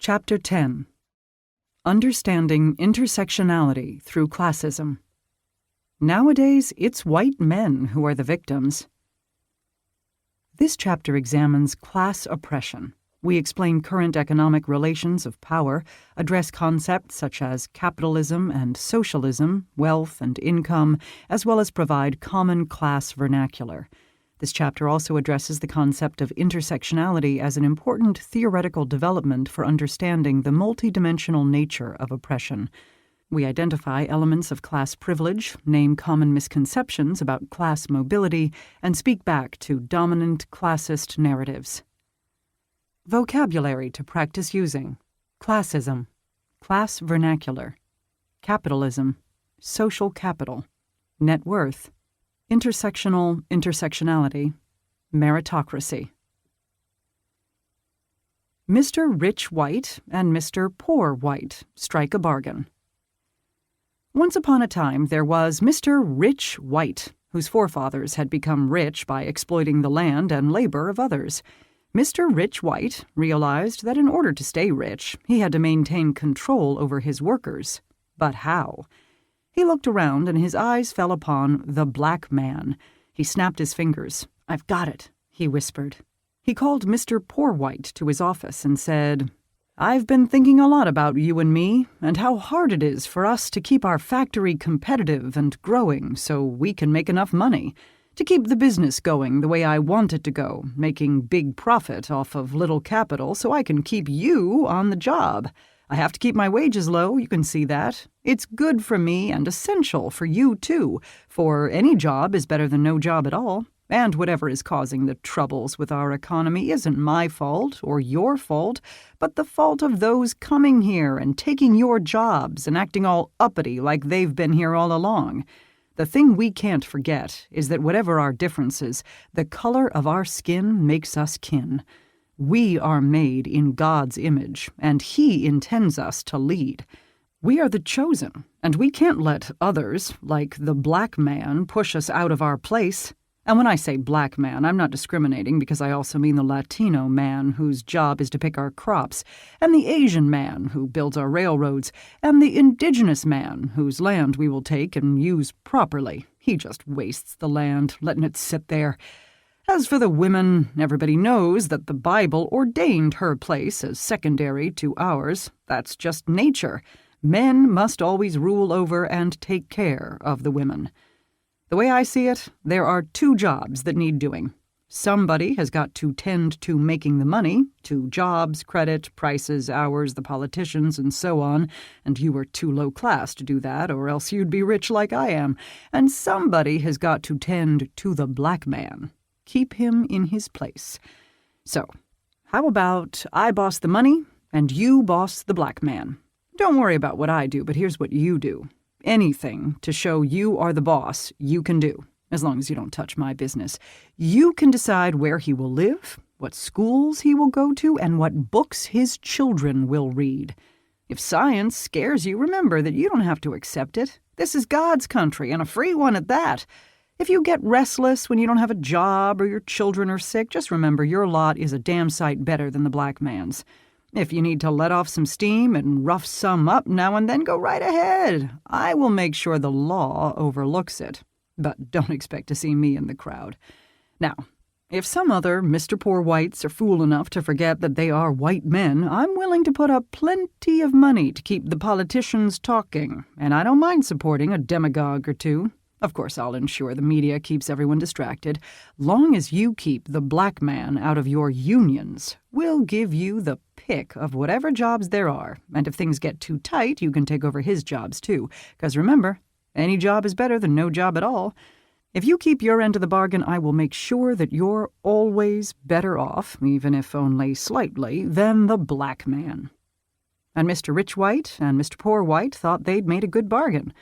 Chapter 10. Understanding Intersectionality Through Classism. Nowadays, it's white men who are the victims. This chapter examines class oppression. We explain current economic relations of power, address concepts such as capitalism and socialism, wealth and income, as well as provide common class vernacular. This chapter also addresses the concept of intersectionality as an important theoretical development for understanding the multidimensional nature of oppression. We identify elements of class privilege, name common misconceptions about class mobility, and speak back to dominant classist narratives. Vocabulary to practice using: classism, class vernacular, capitalism, social capital, net worth, intersectionality, meritocracy. Mr. Rich White and Mr. Poor White strike a bargain. Once upon a time there was Mr. Rich White, whose forefathers had become rich by exploiting the land and labor of others. Mr. Rich White realized that in order to stay rich, he had to maintain control over his workers. But how? He looked around and his eyes fell upon the black man. He snapped his fingers. "I've got it," he whispered. He called Mr. Poor White to his office and said, "I've been thinking a lot about you and me, and how hard it is for us to keep our factory competitive and growing so we can make enough money, to keep the business going the way I want it to go, making big profit off of little capital so I can keep you on the job. I have to keep my wages low, you can see that. It's good for me and essential for you, too, for any job is better than no job at all. And whatever is causing the troubles with our economy isn't my fault or your fault, but the fault of those coming here and taking your jobs and acting all uppity like they've been here all along. The thing we can't forget is that whatever our differences, the color of our skin makes us kin. We are made in God's image, and He intends us to lead. We are the chosen, and we can't let others, like the black man, push us out of our place. And when I say black man, I'm not discriminating because I also mean the Latino man whose job is to pick our crops, and the Asian man who builds our railroads, and the indigenous man whose land we will take and use properly. He just wastes the land, letting it sit there. As for the women, everybody knows that the Bible ordained her place as secondary to ours. That's just nature. Men must always rule over and take care of the women. The way I see it, there are two jobs that need doing. Somebody has got to tend to making the money, to jobs, credit, prices, hours, the politicians, and so on, and you are too low class to do that, or else you'd be rich like I am. And somebody has got to tend to the black man. Keep him in his place. So, how about I boss the money, and you boss the black man? Don't worry about what I do, but here's what you do. Anything to show you are the boss, you can do, as long as you don't touch my business. You can decide where he will live, what schools he will go to, and what books his children will read. If science scares you, remember that you don't have to accept it. This is God's country, and a free one at that. If you get restless when you don't have a job or your children are sick, just remember your lot is a damn sight better than the black man's. If you need to let off some steam and rough some up now and then, go right ahead. I will make sure the law overlooks it. But don't expect to see me in the crowd. Now, if some other Mr. Poor Whites are fool enough to forget that they are white men, I'm willing to put up plenty of money to keep the politicians talking, and I don't mind supporting a demagogue or two. Of course, I'll ensure the media keeps everyone distracted. Long as you keep the black man out of your unions, we'll give you the pick of whatever jobs there are. And if things get too tight, you can take over his jobs too. Because remember, any job is better than no job at all. If you keep your end of the bargain, I will make sure that you're always better off, even if only slightly, than the black man. And Mr. Rich White and Mr. Poor White thought they'd made a good bargain.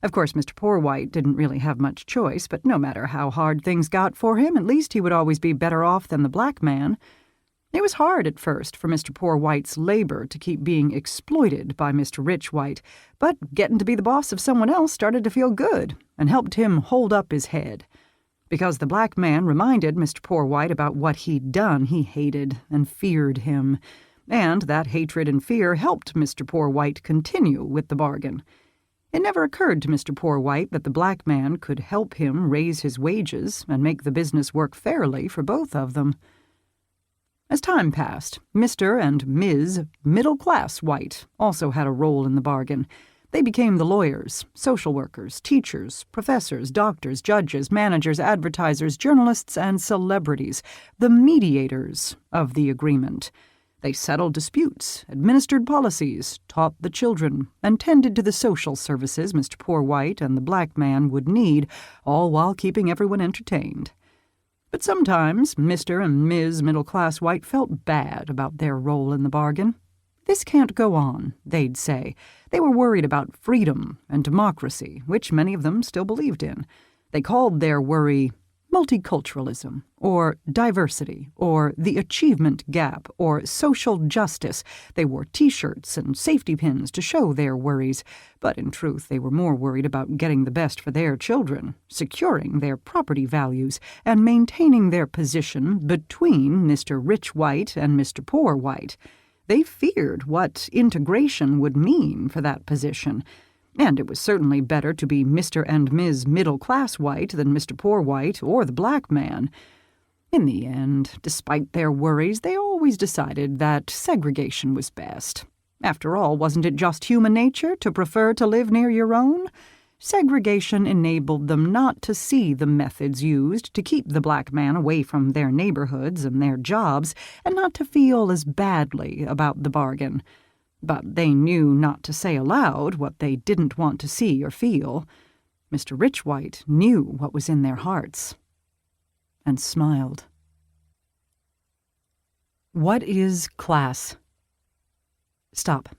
Of course, Mr. Poor White didn't really have much choice, but no matter how hard things got for him, at least he would always be better off than the black man. It was hard at first for Mr. Poor White's labor to keep being exploited by Mr. Rich White, but getting to be the boss of someone else started to feel good and helped him hold up his head. Because the black man reminded Mr. Poor White about what he'd done, he hated and feared him. and that hatred and fear helped Mr. Poor White continue with the bargain. It never occurred to Mr. Poor White that the black man could help him raise his wages and make the business work fairly for both of them. As time passed, Mr. and Ms. Middle Class White also had a role in the bargain. They became the lawyers, social workers, teachers, professors, doctors, judges, managers, advertisers, journalists, and celebrities, the mediators of the agreement. They settled disputes, administered policies, taught the children, and tended to the social services Mr. Poor White and the black man would need, all while keeping everyone entertained. But sometimes Mr. and Ms. Middle Class White felt bad about their role in the bargain. "This can't go on," they'd say. They were worried about freedom and democracy, which many of them still believed in. They called their worry multiculturalism, or diversity, or the achievement gap, or social justice. They wore T-shirts and safety pins to show their worries, but in truth they were more worried about getting the best for their children, securing their property values, and maintaining their position between Mr. Rich White and Mr. Poor White. They feared what integration would mean for that position, and it was certainly better to be Mr. and Ms. Middle Class White than Mr. Poor White or the black man. In the end, despite their worries, they always decided that segregation was best. After all, wasn't it just human nature to prefer to live near your own? Segregation enabled them not to see the methods used to keep the black man away from their neighborhoods and their jobs, and not to feel as badly about the bargain. But they knew not to say aloud what they didn't want to see or feel. Mr. Rich White knew what was in their hearts, and smiled. What is class? Stop.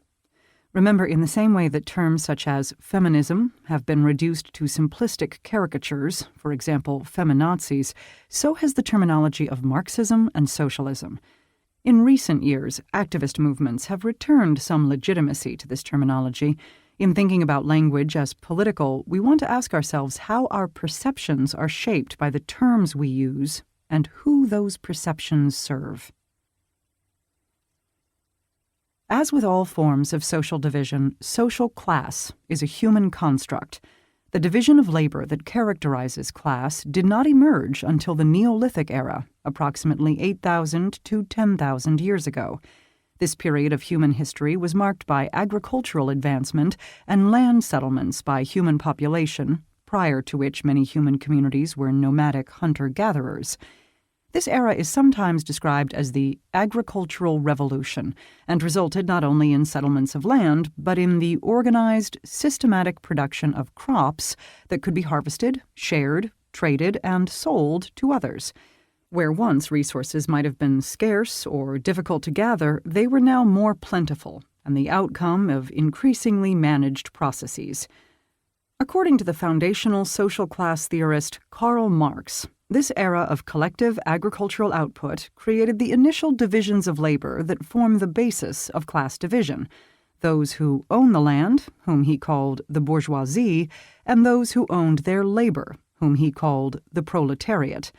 Remember, in the same way that terms such as feminism have been reduced to simplistic caricatures, for example, feminazis, so has the terminology of Marxism and socialism. In recent years, activist movements have returned some legitimacy to this terminology. In thinking about language as political, we want to ask ourselves how our perceptions are shaped by the terms we use and who those perceptions serve. As with all forms of social division, social class is a human construct. The division of labor that characterizes class did not emerge until the Neolithic era, approximately 8,000 to 10,000 years ago. This period of human history was marked by agricultural advancement and land settlements by human population, prior to which many human communities were nomadic hunter-gatherers. This era is sometimes described as the agricultural revolution and resulted not only in settlements of land, but in the organized, systematic production of crops that could be harvested, shared, traded, and sold to others. Where once resources might have been scarce or difficult to gather, they were now more plentiful and the outcome of increasingly managed processes. According to the foundational social class theorist Karl Marx, this era of collective agricultural output created the initial divisions of labor that form the basis of class division: those who own the land, whom he called the bourgeoisie, and those who owned their labor, whom he called the proletariat.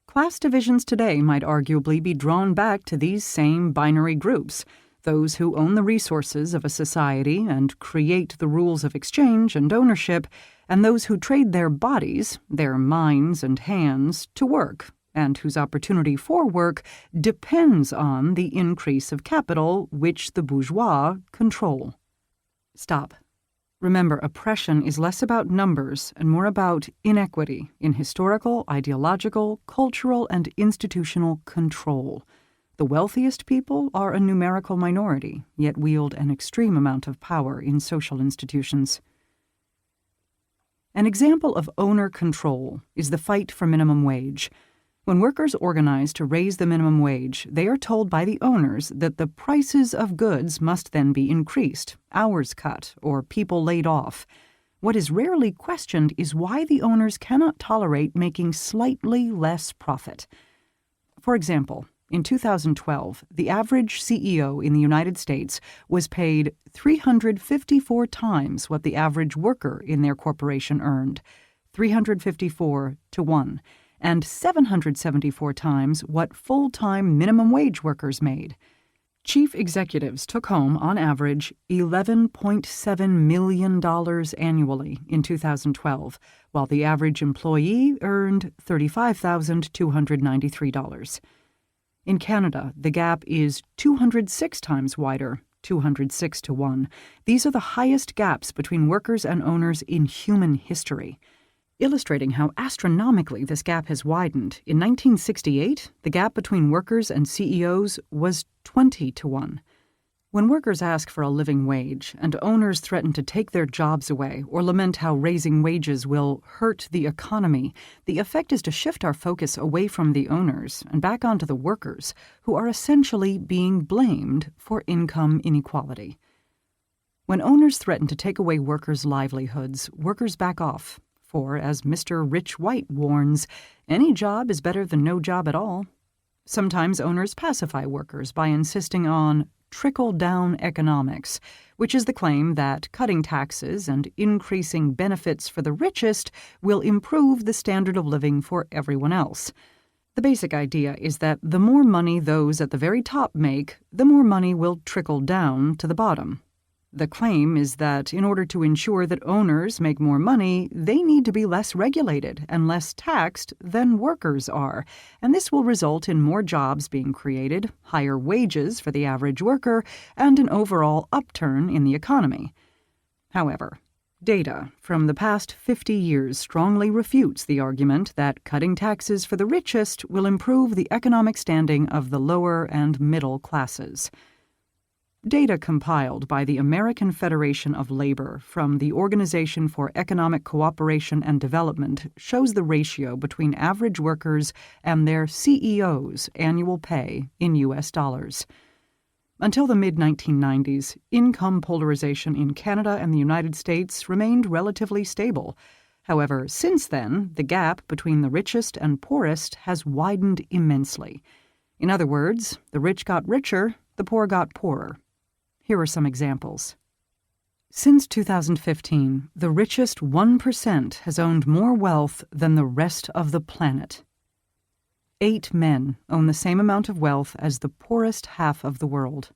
Class divisions today might arguably be drawn back to these same binary groups: those who own the resources of a society and create the rules of exchange and ownership, and those who trade their bodies, their minds and hands, to work, and whose opportunity for work depends on the increase of capital which the bourgeois control. Stop. Remember, oppression is less about numbers and more about inequity in historical, ideological, cultural, and institutional control. The wealthiest people are a numerical minority, yet wield an extreme amount of power in social institutions. An example of owner control is the fight for minimum wage. When workers organize to raise the minimum wage, they are told by the owners that the prices of goods must then be increased, hours cut, or people laid off. What is rarely questioned is why the owners cannot tolerate making slightly less profit. For example, in 2012, the average CEO in the United States was paid 354 times what the average worker in their corporation earned, 354 to 1, and 774 times what full-time minimum wage workers made. Chief executives took home, on average, $11.7 million annually in 2012, while the average employee earned $35,293. In Canada, the gap is 206 times wider, 206 to 1. These are the highest gaps between workers and owners in human history. Illustrating how astronomically this gap has widened, in 1968, the gap between workers and CEOs was 20 to 1. When workers ask for a living wage and owners threaten to take their jobs away or lament how raising wages will hurt the economy, the effect is to shift our focus away from the owners and back onto the workers, who are essentially being blamed for income inequality. When owners threaten to take away workers' livelihoods, workers back off. For, as Mr. Rich White warns, any job is better than no job at all. Sometimes owners pacify workers by insisting on trickle-down economics, which is the claim that cutting taxes and increasing benefits for the richest will improve the standard of living for everyone else. The basic idea is that the more money those at the very top make, the more money will trickle down to the bottom. The claim is that in order to ensure that owners make more money, they need to be less regulated and less taxed than workers are, and this will result in more jobs being created, higher wages for the average worker, and an overall upturn in the economy. However, data from the past 50 years strongly refutes the argument that cutting taxes for the richest will improve the economic standing of the lower and middle classes. Data compiled by the American Federation of Labor from the Organization for Economic Cooperation and Development shows the ratio between average workers and their CEOs' annual pay in U.S. dollars. Until the mid-1990s, income polarization in Canada and the United States remained relatively stable. However, since then, the gap between the richest and poorest has widened immensely. In other words, the rich got richer, the poor got poorer. Here are some examples. Since 2015, the richest 1% has owned more wealth than the rest of the planet. 8 men own the same amount of wealth as the poorest half of the world.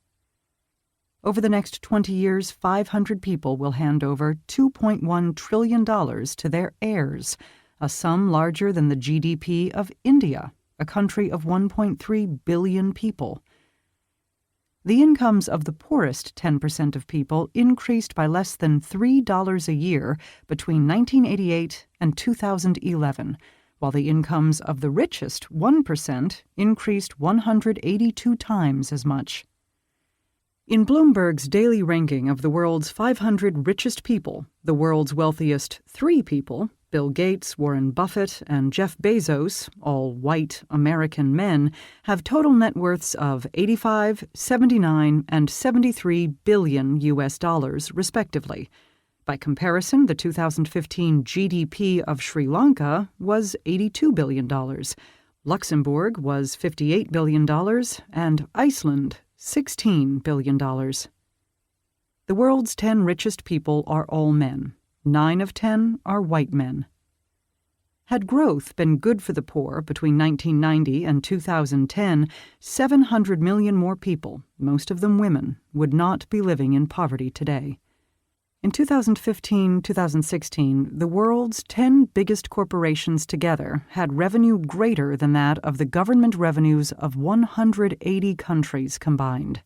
Over the next 20 years, 500 people will hand over $2.1 trillion to their heirs, a sum larger than the GDP of India, a country of 1.3 billion people. The incomes of the poorest 10% of people increased by less than $3 a year between 1988 and 2011, while the incomes of the richest 1% increased 182 times as much. In Bloomberg's daily ranking of the world's 500 richest people, the world's wealthiest 3 people, Bill Gates, Warren Buffett, and Jeff Bezos, all white American men, have total net worths of $85, $79, and $73 billion US dollars, respectively. By comparison, the 2015 GDP of Sri Lanka was $82 billion. Luxembourg was $58 billion, and Iceland, $16 billion. The world's 10 richest people are all men. 9 of 10 are white men. Had growth been good for the poor between 1990 and 2010, 700 million more people, most of them women, would not be living in poverty today. In 2015-2016, the world's 10 biggest corporations together had revenue greater than that of the government revenues of 180 countries combined.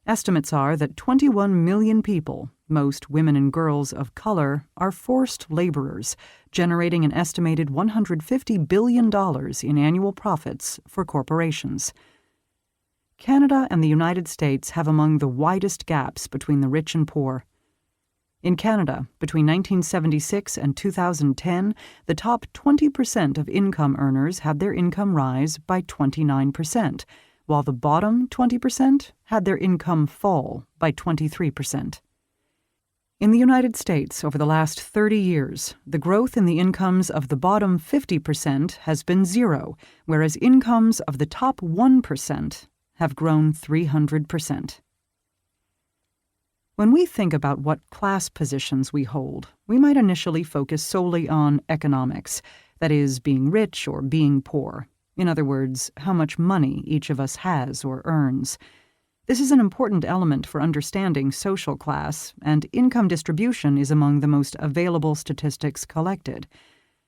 Estimates are that 21 million people, most women and girls of color, are forced laborers, generating an estimated $150 billion in annual profits for corporations. Canada and the United States have among the widest gaps between the rich and poor. In Canada, between 1976 and 2010, the top 20% of income earners had their income rise by 29%, while the bottom 20% had their income fall by 23%. In the United States, over the last 30 years, the growth in the incomes of the bottom 50% has been 0, whereas incomes of the top 1% have grown 300%. When we think about what class positions we hold, we might initially focus solely on economics, that is, being rich or being poor. In other words, how much money each of us has or earns. This is an important element for understanding social class, and income distribution is among the most available statistics collected.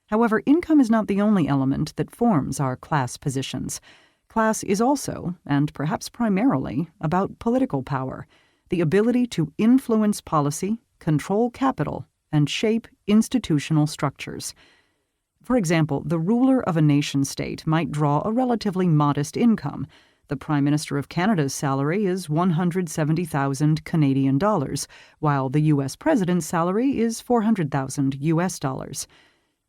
However, income is not the only element that forms our class positions. Class is also, and perhaps primarily, about political power, the ability to influence policy, control capital, and shape institutional structures. For example, the ruler of a nation-state might draw a relatively modest income. The Prime Minister of Canada's salary is $170,000 Canadian dollars, while the U.S. President's salary is $400,000 US dollars.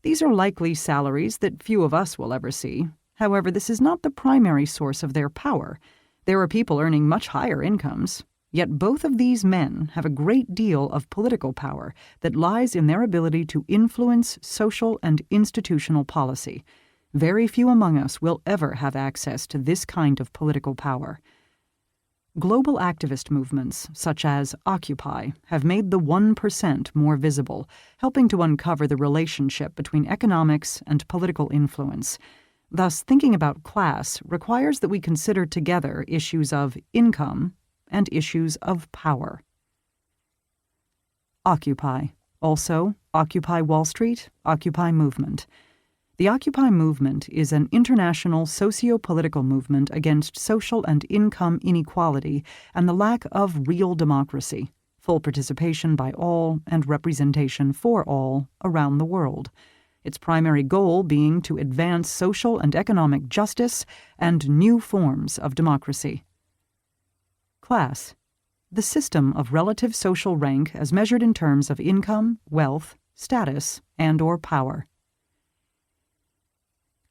These are likely salaries that few of us will ever see. However, this is not the primary source of their power. There are people earning much higher incomes. Yet both of these men have a great deal of political power that lies in their ability to influence social and institutional policy. Very few among us will ever have access to this kind of political power. Global activist movements, such as Occupy, have made the 1% more visible, helping to uncover the relationship between economics and political influence. Thus, thinking about class requires that we consider together issues of income and issues of power. Occupy. Also, Occupy Wall Street, Occupy Movement. The Occupy movement is an international socio-political movement against social and income inequality and the lack of real democracy, full participation by all and representation for all around the world. Its primary goal being to advance social and economic justice and new forms of democracy. Class. The system of relative social rank as measured in terms of income, wealth, status, and/or power.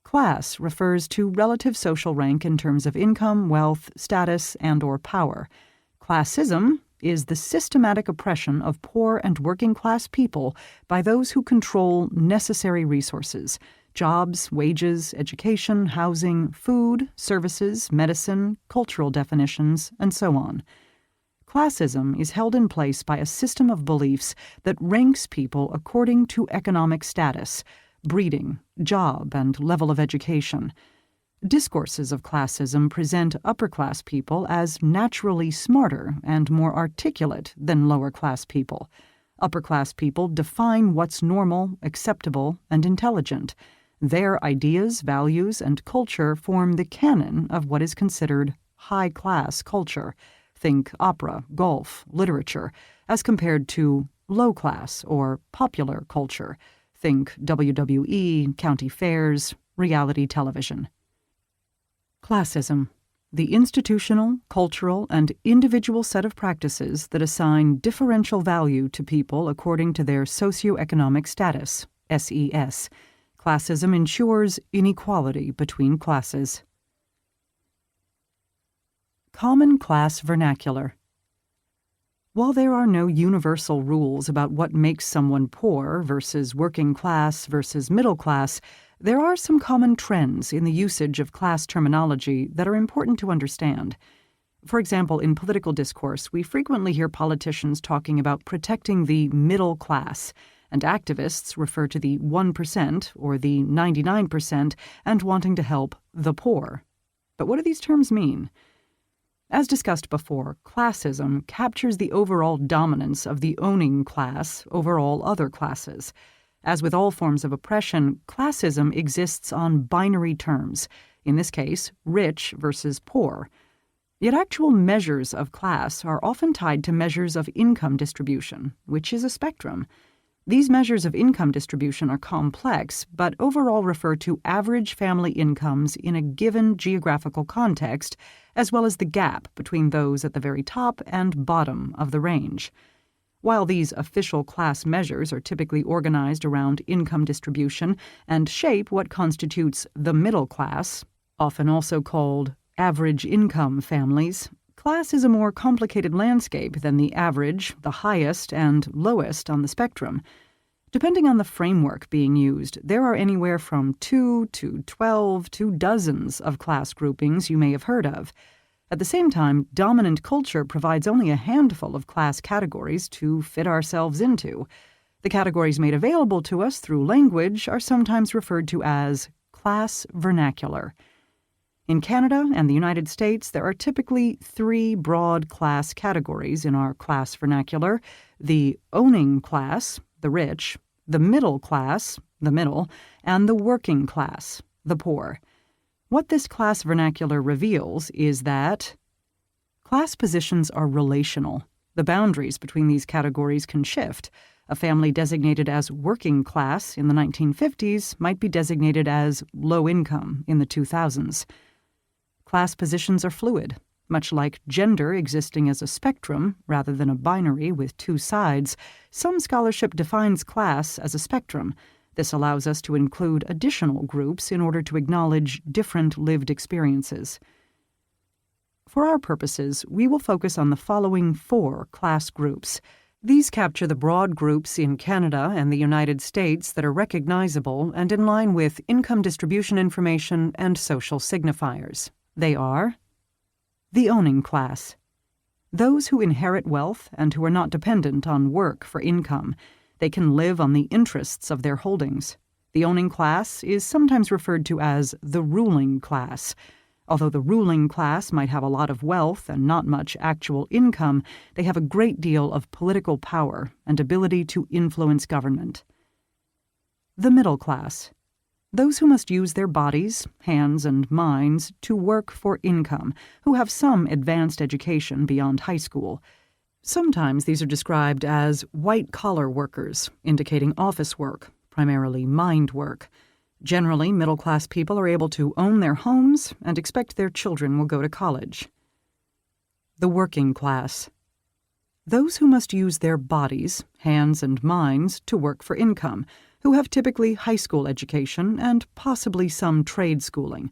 Class refers to relative social rank in terms of income, wealth, status, and/or power. Classism is the systematic oppression of poor and working-class people by those who control necessary resources: jobs, wages, education, housing, food, services, medicine, cultural definitions, and so on. Classism is held in place by a system of beliefs that ranks people according to economic status, breeding, job, and level of education. Discourses of classism present upper-class people as naturally smarter and more articulate than lower-class people. Upper-class people define what's normal, acceptable, and intelligent. Their ideas, values, and culture form the canon of what is considered high-class culture. Think opera, golf, literature, as compared to low-class or popular culture. Think WWE, county fairs, reality television. Classism. The institutional, cultural, and individual set of practices that assign differential value to people according to their socioeconomic status, SES. Classism ensures inequality between classes. Common class vernacular. While there are no universal rules about what makes someone poor versus working class versus middle class, there are some common trends in the usage of class terminology that are important to understand. For example, in political discourse, we frequently hear politicians talking about protecting the middle class, and activists refer to the 1% or the 99% and wanting to help the poor. But what do these terms mean? As discussed before, classism captures the overall dominance of the owning class over all other classes. As with all forms of oppression, classism exists on binary terms, in this case, rich versus poor. Yet actual measures of class are often tied to measures of income distribution, which is a spectrum. These measures of income distribution are complex, but overall refer to average family incomes in a given geographical context, as well as the gap between those at the very top and bottom of the range. While these official class measures are typically organized around income distribution and shape what constitutes the middle class, often also called average income families, class is a more complicated landscape than the average, the highest, and lowest on the spectrum. Depending on the framework being used, there are anywhere from 2 to 12 to dozens of class groupings you may have heard of. At the same time, dominant culture provides only a handful of class categories to fit ourselves into. The categories made available to us through language are sometimes referred to as class vernacular. In Canada and the United States, there are typically three broad class categories in our class vernacular: the owning class, the rich; the middle class, the middle; and the working class, the poor. What this class vernacular reveals is that class positions are relational. The boundaries between these categories can shift. A family designated as working class in the 1950s might be designated as low income in the 2000s. Class positions are fluid, much like gender existing as a spectrum rather than a binary with two sides. Some scholarship defines class as a spectrum. This allows us to include additional groups in order to acknowledge different lived experiences. For our purposes, we will focus on the following four class groups. These capture the broad groups in Canada and the United States that are recognizable and in line with income distribution information and social signifiers. They are the owning class, those who inherit wealth and who are not dependent on work for income. They can live on the interests of their holdings. The owning class is sometimes referred to as the ruling class. Although the ruling class might have a lot of wealth and not much actual income, they have a great deal of political power and ability to influence government. The middle class, those who must use their bodies, hands, and minds to work for income, who have some advanced education beyond high school. Sometimes these are described as white-collar workers, indicating office work, primarily mind work. Generally, middle-class people are able to own their homes and expect their children will go to college. The working class, those who must use their bodies, hands, and minds to work for income, who have typically high school education and possibly some trade schooling.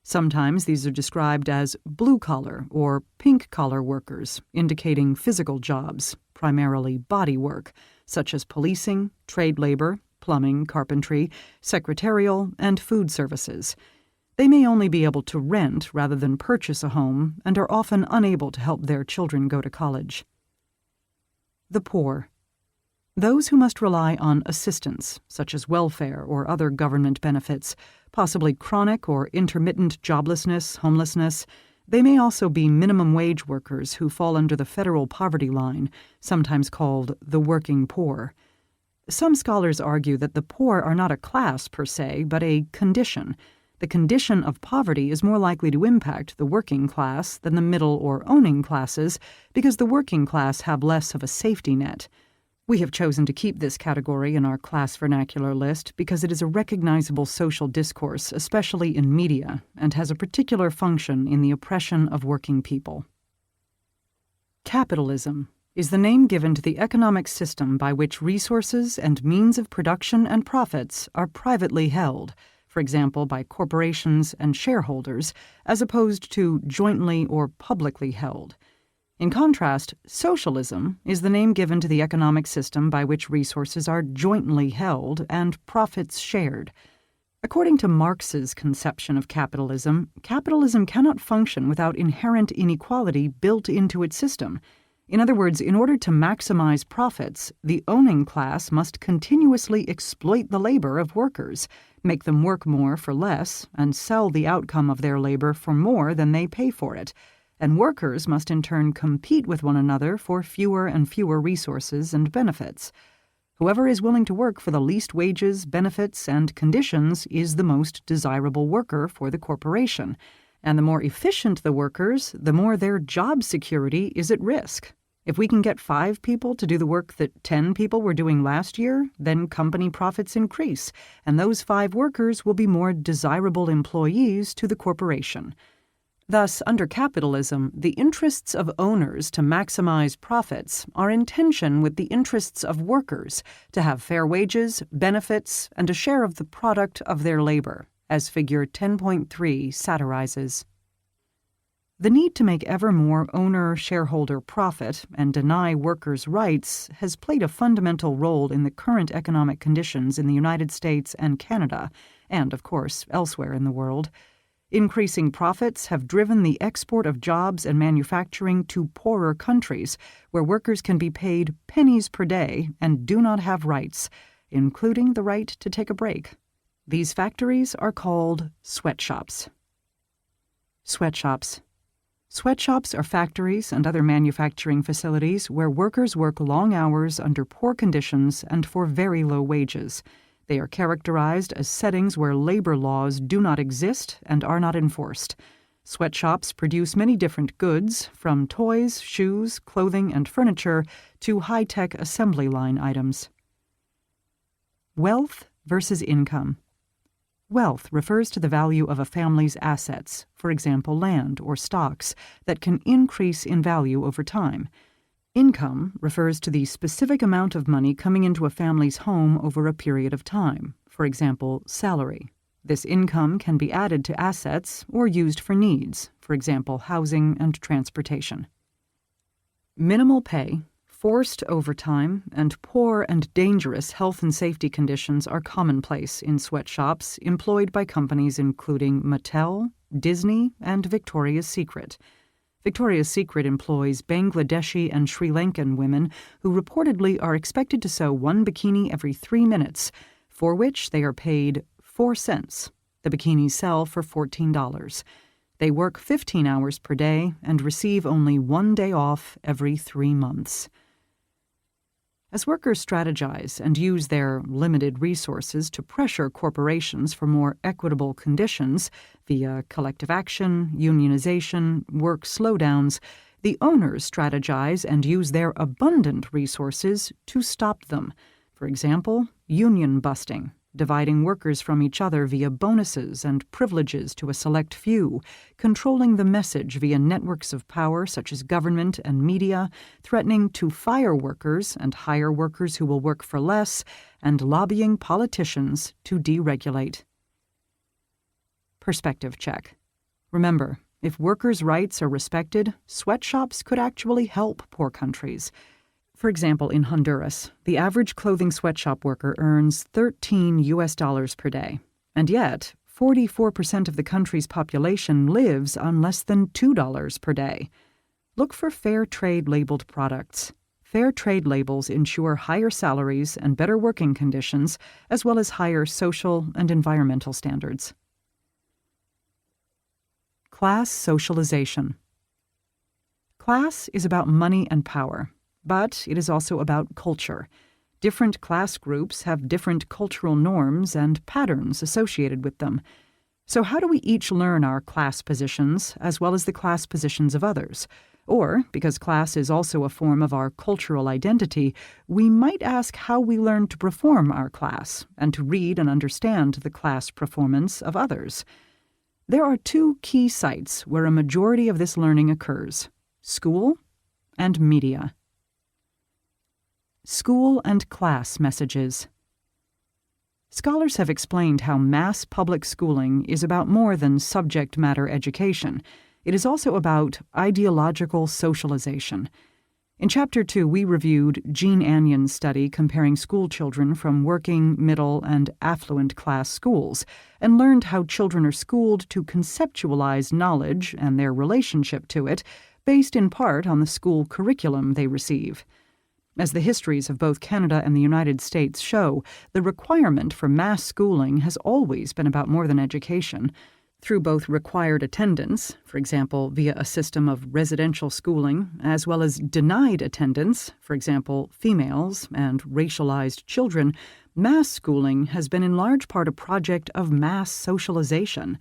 Sometimes these are described as blue-collar or pink-collar workers, indicating physical jobs, primarily body work, such as policing, trade labor, plumbing, carpentry, secretarial, and food services. They may only be able to rent rather than purchase a home and are often unable to help their children go to college. The poor, those who must rely on assistance, such as welfare or other government benefits, possibly chronic or intermittent joblessness, homelessness. They may also be minimum wage workers who fall under the federal poverty line, sometimes called the working poor. Some scholars argue that the poor are not a class per se, but a condition. The condition of poverty is more likely to impact the working class than the middle or owning classes because the working class have less of a safety net. We have chosen to keep this category in our class vernacular list because it is a recognizable social discourse, especially in media, and has a particular function in the oppression of working people. Capitalism is the name given to the economic system by which resources and means of production and profits are privately held, for example by corporations and shareholders, as opposed to jointly or publicly held. In contrast, socialism is the name given to the economic system by which resources are jointly held and profits shared. According to Marx's conception of capitalism, capitalism cannot function without inherent inequality built into its system. In other words, in order to maximize profits, the owning class must continuously exploit the labor of workers, make them work more for less, and sell the outcome of their labor for more than they pay for it. And workers must in turn compete with one another for fewer and fewer resources and benefits. Whoever is willing to work for the least wages, benefits, and conditions is the most desirable worker for the corporation. And the more efficient the workers, the more their job security is at risk. If we can get 5 people to do the work that 10 people were doing last year, then company profits increase, and those 5 workers will be more desirable employees to the corporation. Thus, under capitalism, the interests of owners to maximize profits are in tension with the interests of workers to have fair wages, benefits, and a share of the product of their labor, as Figure 10.3 satirizes. The need to make ever more owner-shareholder profit and deny workers' rights has played a fundamental role in the current economic conditions in the United States and Canada, and, of course, elsewhere in the world. Increasing profits have driven the export of jobs and manufacturing to poorer countries, where workers can be paid pennies per day and do not have rights, including the right to take a break. These factories are called sweatshops. Sweatshops. Sweatshops are factories and other manufacturing facilities where workers work long hours under poor conditions and for very low wages. They are characterized as settings where labor laws do not exist and are not enforced. Sweatshops produce many different goods, from toys, shoes, clothing, and furniture to high-tech assembly line items. Wealth versus income. Wealth refers to the value of a family's assets, for example land or stocks, that can increase in value over time. Income refers to the specific amount of money coming into a family's home over a period of time, for example salary. This income can be added to assets or used for needs, for example housing and transportation. Minimal pay, forced overtime, and poor and dangerous health and safety conditions are commonplace in sweatshops employed by companies including Mattel, Disney, and Victoria's Secret. Victoria's Secret employs Bangladeshi and Sri Lankan women who reportedly are expected to sew one bikini every 3 minutes, for which they are paid 4 cents. The bikinis sell for $14. They work 15 hours per day and receive only 1 day off every 3 months. As workers strategize and use their limited resources to pressure corporations for more equitable conditions via collective action, unionization, work slowdowns, the owners strategize and use their abundant resources to stop them. For example, union busting, dividing workers from each other via bonuses and privileges to a select few, controlling the message via networks of power such as government and media, threatening to fire workers and hire workers who will work for less, and lobbying politicians to deregulate. Perspective check. Remember, if workers' rights are respected, sweatshops could actually help poor countries. For example, in Honduras, the average clothing sweatshop worker earns $13 per day, and yet 44% of the country's population lives on less than $2 per day. Look for fair trade labeled products. Fair trade labels ensure higher salaries and better working conditions, as well as higher social and environmental standards. Class socialization. Class is about money and power. But it is also about culture. Different class groups have different cultural norms and patterns associated with them. So how do we each learn our class positions as well as the class positions of others? Or, because class is also a form of our cultural identity, we might ask how we learn to perform our class and to read and understand the class performance of others. There are 2 key sites where a majority of this learning occurs: school and media. School and class messages. Scholars have explained how mass public schooling is about more than subject matter education. It is also about ideological socialization. In Chapter 2, we reviewed Jean Annion's study comparing school children from working, middle, and affluent class schools, and learned how children are schooled to conceptualize knowledge and their relationship to it, based in part on the school curriculum they receive. As the histories of both Canada and the United States show, the requirement for mass schooling has always been about more than education. Through both required attendance, for example, via a system of residential schooling, as well as denied attendance, for example, females and racialized children, mass schooling has been in large part a project of mass socialization.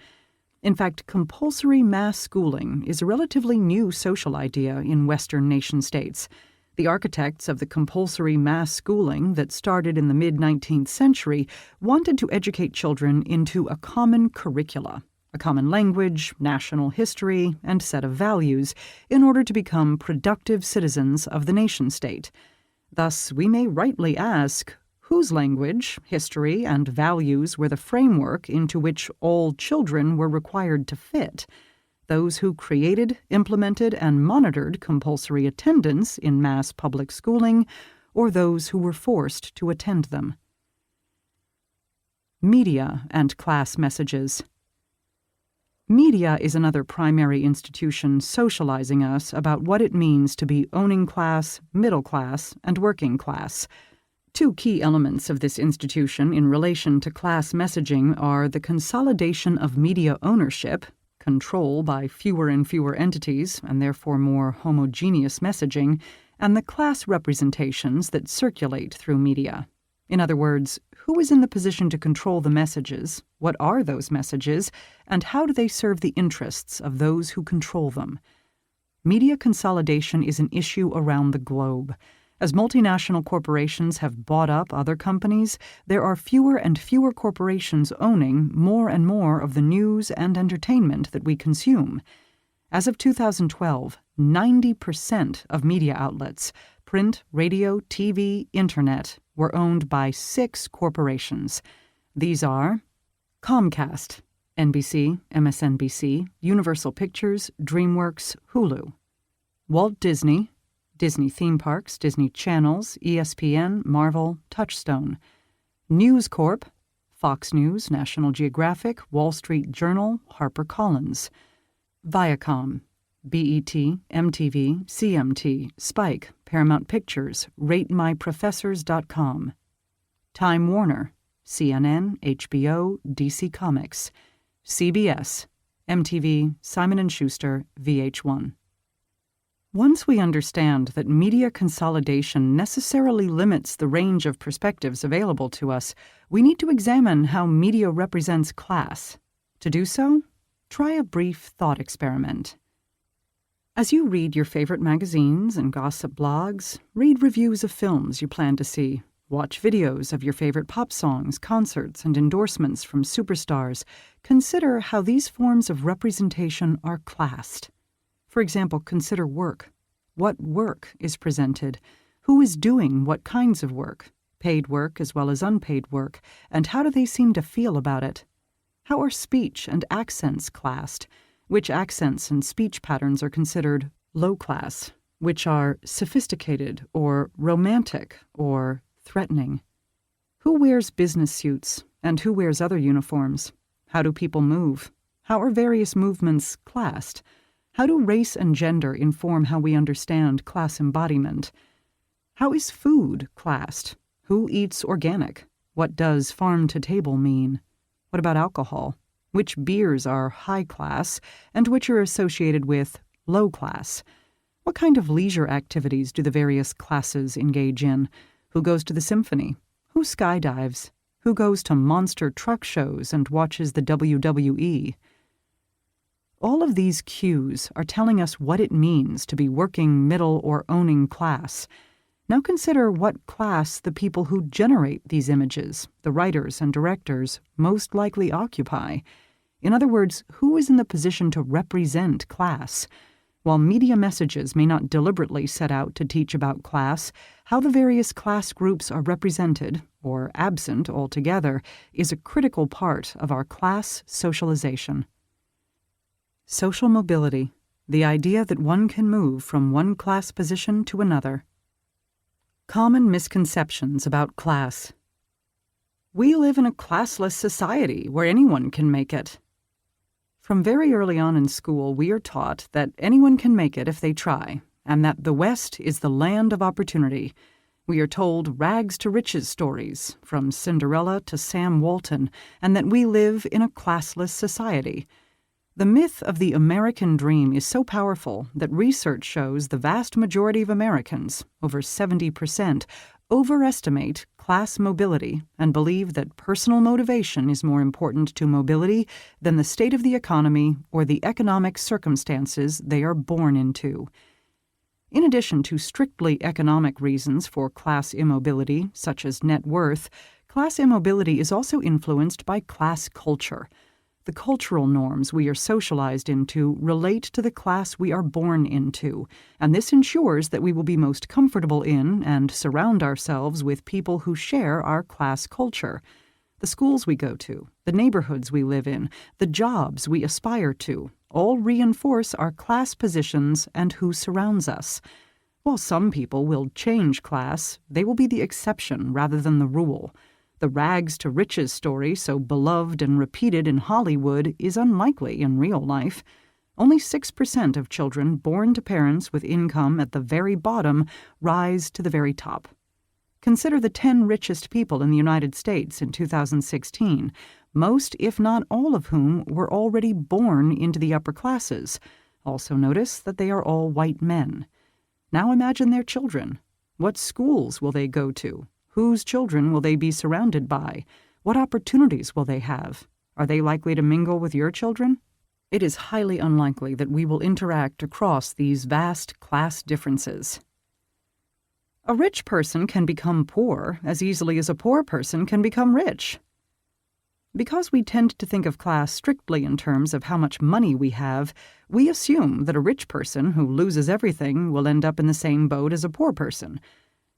In fact, compulsory mass schooling is a relatively new social idea in Western nation-states. The architects of the compulsory mass schooling that started in the mid-19th century wanted to educate children into a common curricula, a common language, national history, and set of values, in order to become productive citizens of the nation-state. Thus, we may rightly ask, whose language, history, and values were the framework into which all children were required to fit? Those who created, implemented, and monitored compulsory attendance in mass public schooling, or those who were forced to attend them. Media and class messages. Media is another primary institution socializing us about what it means to be owning class, middle class, and working class. 2 key elements of this institution in relation to class messaging are the consolidation of media ownership, control by fewer and fewer entities and therefore more homogeneous messaging, and the class representations that circulate through media. In other words, who is in the position to control the messages, what are those messages, and how do they serve the interests of those who control them? Media consolidation is an issue around the globe. As multinational corporations have bought up other companies, there are fewer and fewer corporations owning more and more of the news and entertainment that we consume. As of 2012, 90% of media outlets, print, radio, TV, internet, were owned by 6 corporations. These are Comcast, NBC, MSNBC, Universal Pictures, DreamWorks, Hulu; Walt Disney, Disney Theme Parks, Disney Channels, ESPN, Marvel, Touchstone; News Corp, Fox News, National Geographic, Wall Street Journal, HarperCollins; Viacom, BET, MTV, CMT, Spike, Paramount Pictures, RateMyProfessors.com; Time Warner, CNN, HBO, DC Comics; CBS, MTV, Simon & Schuster, VH1. Once we understand that media consolidation necessarily limits the range of perspectives available to us, we need to examine how media represents class. To do so, try a brief thought experiment. As you read your favorite magazines and gossip blogs, read reviews of films you plan to see, watch videos of your favorite pop songs, concerts, and endorsements from superstars, consider how these forms of representation are classed. For example, consider work. What work is presented? Who is doing what kinds of work? Paid work as well as unpaid work, and how do they seem to feel about it? How are speech and accents classed? Which accents and speech patterns are considered low class? Which are sophisticated or romantic or threatening? Who wears business suits and who wears other uniforms? How do people move? How are various movements classed? How do race and gender inform how we understand class embodiment? How is food classed? Who eats organic? What does farm-to-table mean? What about alcohol? Which beers are high class and which are associated with low class? What kind of leisure activities do the various classes engage in? Who goes to the symphony? Who skydives? Who goes to monster truck shows and watches the WWE? All of these cues are telling us what it means to be working, middle, or owning class. Now consider what class the people who generate these images, the writers and directors, most likely occupy. In other words, who is in the position to represent class? While media messages may not deliberately set out to teach about class, how the various class groups are represented, or absent altogether, is a critical part of our class socialization. Social mobility, the idea that one can move from one class position to another. Common misconceptions about class. We live in a classless society where anyone can make it. From very early on in school, we are taught that anyone can make it if they try, and that the West is the land of opportunity. We are told rags to riches stories, from Cinderella to Sam Walton, and that we live in a classless society. The myth of the American dream is so powerful that research shows the vast majority of Americans, over 70%, overestimate class mobility and believe that personal motivation is more important to mobility than the state of the economy or the economic circumstances they are born into. In addition to strictly economic reasons for class immobility, such as net worth, class immobility is also influenced by class culture. The cultural norms we are socialized into relate to the class we are born into, and this ensures that we will be most comfortable in and surround ourselves with people who share our class culture. The schools we go to, the neighborhoods we live in, the jobs we aspire to, all reinforce our class positions and who surrounds us. While some people will change class, they will be the exception rather than the rule. The rags to riches story, so beloved and repeated in Hollywood, is unlikely in real life. Only 6% of children born to parents with income at the very bottom rise to the very top. Consider the 10 richest people in the United States in 2016. most, if not all of whom, were already born into the upper classes. Also notice that they are all white men. Now imagine their children. What schools will they go to? Whose children will they be surrounded by? What opportunities will they have? Are they likely to mingle with your children? It is highly unlikely that we will interact across these vast class differences. A rich person can become poor as easily as a poor person can become rich. Because we tend to think of class strictly in terms of how much money we have, we assume that a rich person who loses everything will end up in the same boat as a poor person.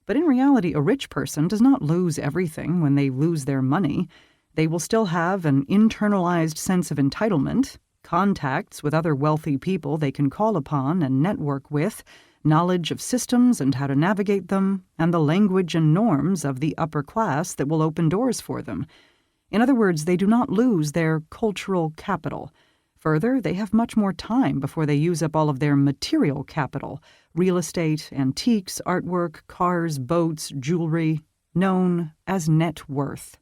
But in reality, a rich person does not lose everything when they lose their money. They will still have an internalized sense of entitlement, contacts with other wealthy people they can call upon and network with, knowledge of systems and how to navigate them, and the language and norms of the upper class that will open doors for them. In other words, they do not lose their cultural capital. Further, they have much more time before they use up all of their material capital: real estate, antiques, artwork, cars, boats, jewelry, known as net worth.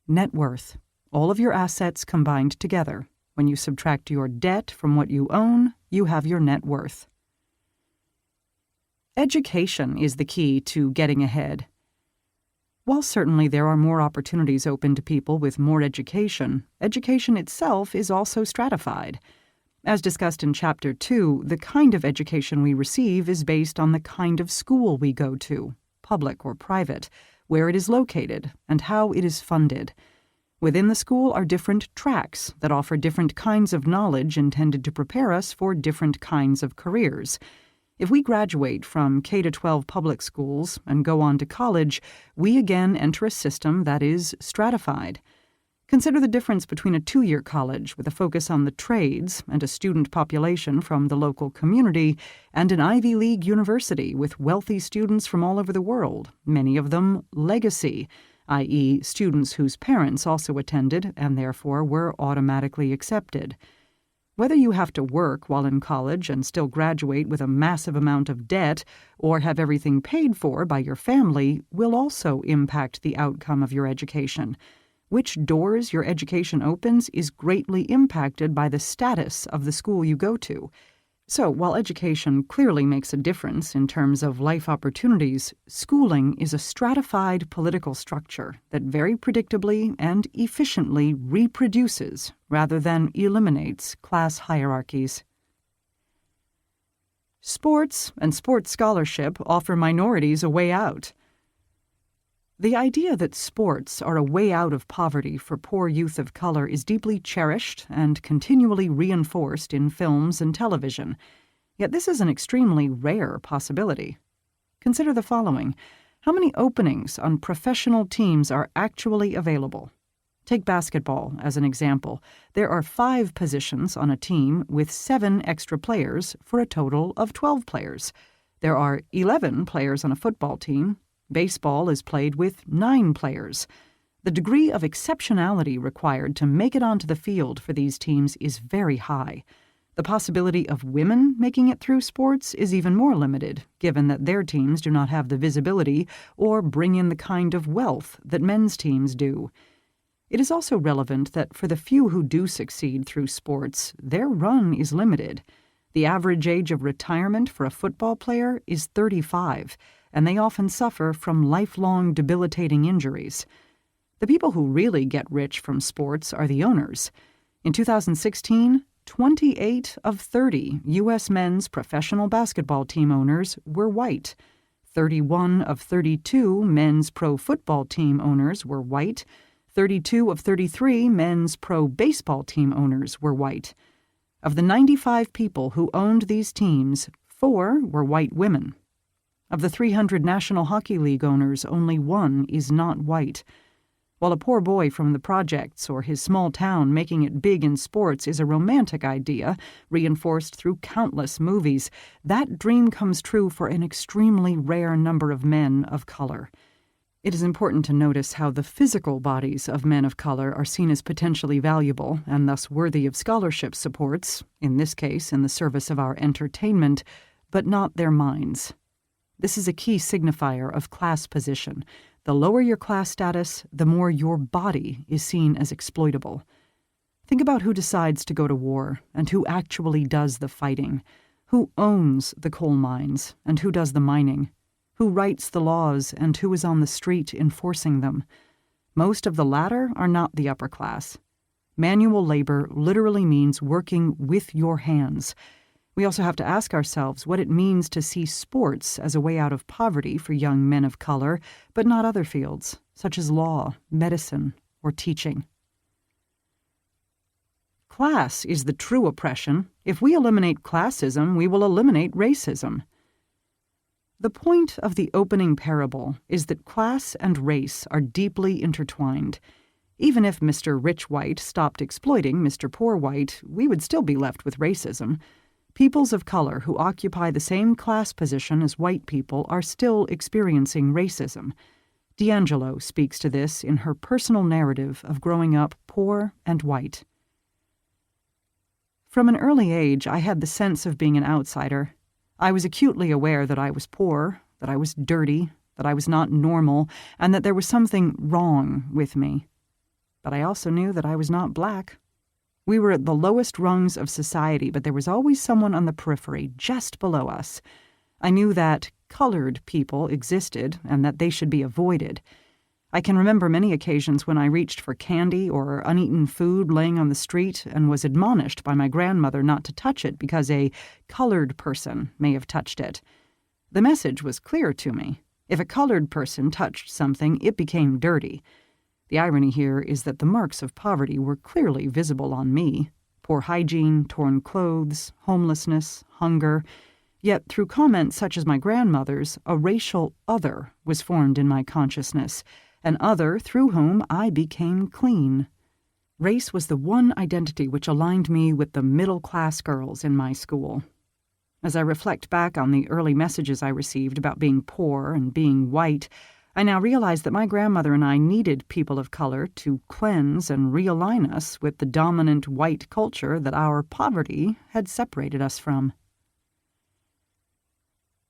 Net worth. All of your assets combined together. When you subtract your debt from what you own, you have your net worth. Education is the key to getting ahead. While certainly there are more opportunities open to people with more education, education itself is also stratified. As discussed in Chapter 2, the kind of education we receive is based on the kind of school we go to, public or private, where it is located, and how it is funded. Within the school are different tracks that offer different kinds of knowledge intended to prepare us for different kinds of careers. If we graduate from K-12 public schools and go on to college, we again enter a system that is stratified. Consider the difference between a 2-year college with a focus on the trades and a student population from the local community and an Ivy League university with wealthy students from all over the world, many of them legacy, i.e., students whose parents also attended and therefore were automatically accepted. Whether you have to work while in college and still graduate with a massive amount of debt or have everything paid for by your family will also impact the outcome of your education. Which doors your education opens is greatly impacted by the status of the school you go to. So, while education clearly makes a difference in terms of life opportunities, schooling is a stratified political structure that very predictably and efficiently reproduces rather than eliminates class hierarchies. Sports and sports scholarship offer minorities a way out. The idea that sports are a way out of poverty for poor youth of color is deeply cherished and continually reinforced in films and television. Yet this is an extremely rare possibility. Consider the following. How many openings on professional teams are actually available? Take basketball as an example. There are 5 positions on a team with 7 extra players for a total of 12 players. There are 11 players on a football team. Baseball is played with 9 players. The degree of exceptionality required to make it onto the field for these teams is very high. The possibility of women making it through sports is even more limited, given that their teams do not have the visibility or bring in the kind of wealth that men's teams do. It is also relevant that for the few who do succeed through sports, their run is limited. The average age of retirement for a football player is 35, and they often suffer from lifelong debilitating injuries. The people who really get rich from sports are the owners. In 2016, 28 of 30 U.S. men's professional basketball team owners were white. 31 of 32 men's pro football team owners were white. 32 of 33 men's pro baseball team owners were white. Of the 95 people who owned these teams, 4 were white women. Of the 300 National Hockey League owners, only 1 is not white. While a poor boy from the projects or his small town making it big in sports is a romantic idea, reinforced through countless movies, that dream comes true for an extremely rare number of men of color. It is important to notice how the physical bodies of men of color are seen as potentially valuable and thus worthy of scholarship supports, in this case in the service of our entertainment, but not their minds. This is a key signifier of class position. The lower your class status, the more your body is seen as exploitable. Think about who decides to go to war and who actually does the fighting, who owns the coal mines and who does the mining, who writes the laws and who is on the street enforcing them. Most of the latter are not the upper class. Manual labor literally means working with your hands. We also have to ask ourselves what it means to see sports as a way out of poverty for young men of color, but not other fields, such as law, medicine, or teaching. Class is the true oppression. If we eliminate classism, we will eliminate racism. The point of the opening parable is that class and race are deeply intertwined. Even if Mr. Rich White stopped exploiting Mr. Poor White, we would still be left with racism. Peoples of color who occupy the same class position as white people are still experiencing racism. D'Angelo speaks to this in her personal narrative of growing up poor and white. From an early age, I had the sense of being an outsider. I was acutely aware that I was poor, that I was dirty, that I was not normal, and that there was something wrong with me. But I also knew that I was not black. We were at the lowest rungs of society, but there was always someone on the periphery, just below us. I knew that colored people existed and that they should be avoided. I can remember many occasions when I reached for candy or uneaten food laying on the street and was admonished by my grandmother not to touch it because a colored person may have touched it. The message was clear to me. If a colored person touched something, it became dirty. The irony here is that the marks of poverty were clearly visible on me. Poor hygiene, torn clothes, homelessness, hunger. Yet through comments such as my grandmother's, a racial other was formed in my consciousness, an other through whom I became clean. Race was the one identity which aligned me with the middle-class girls in my school. As I reflect back on the early messages I received about being poor and being white, I now realize that my grandmother and I needed people of color to cleanse and realign us with the dominant white culture that our poverty had separated us from.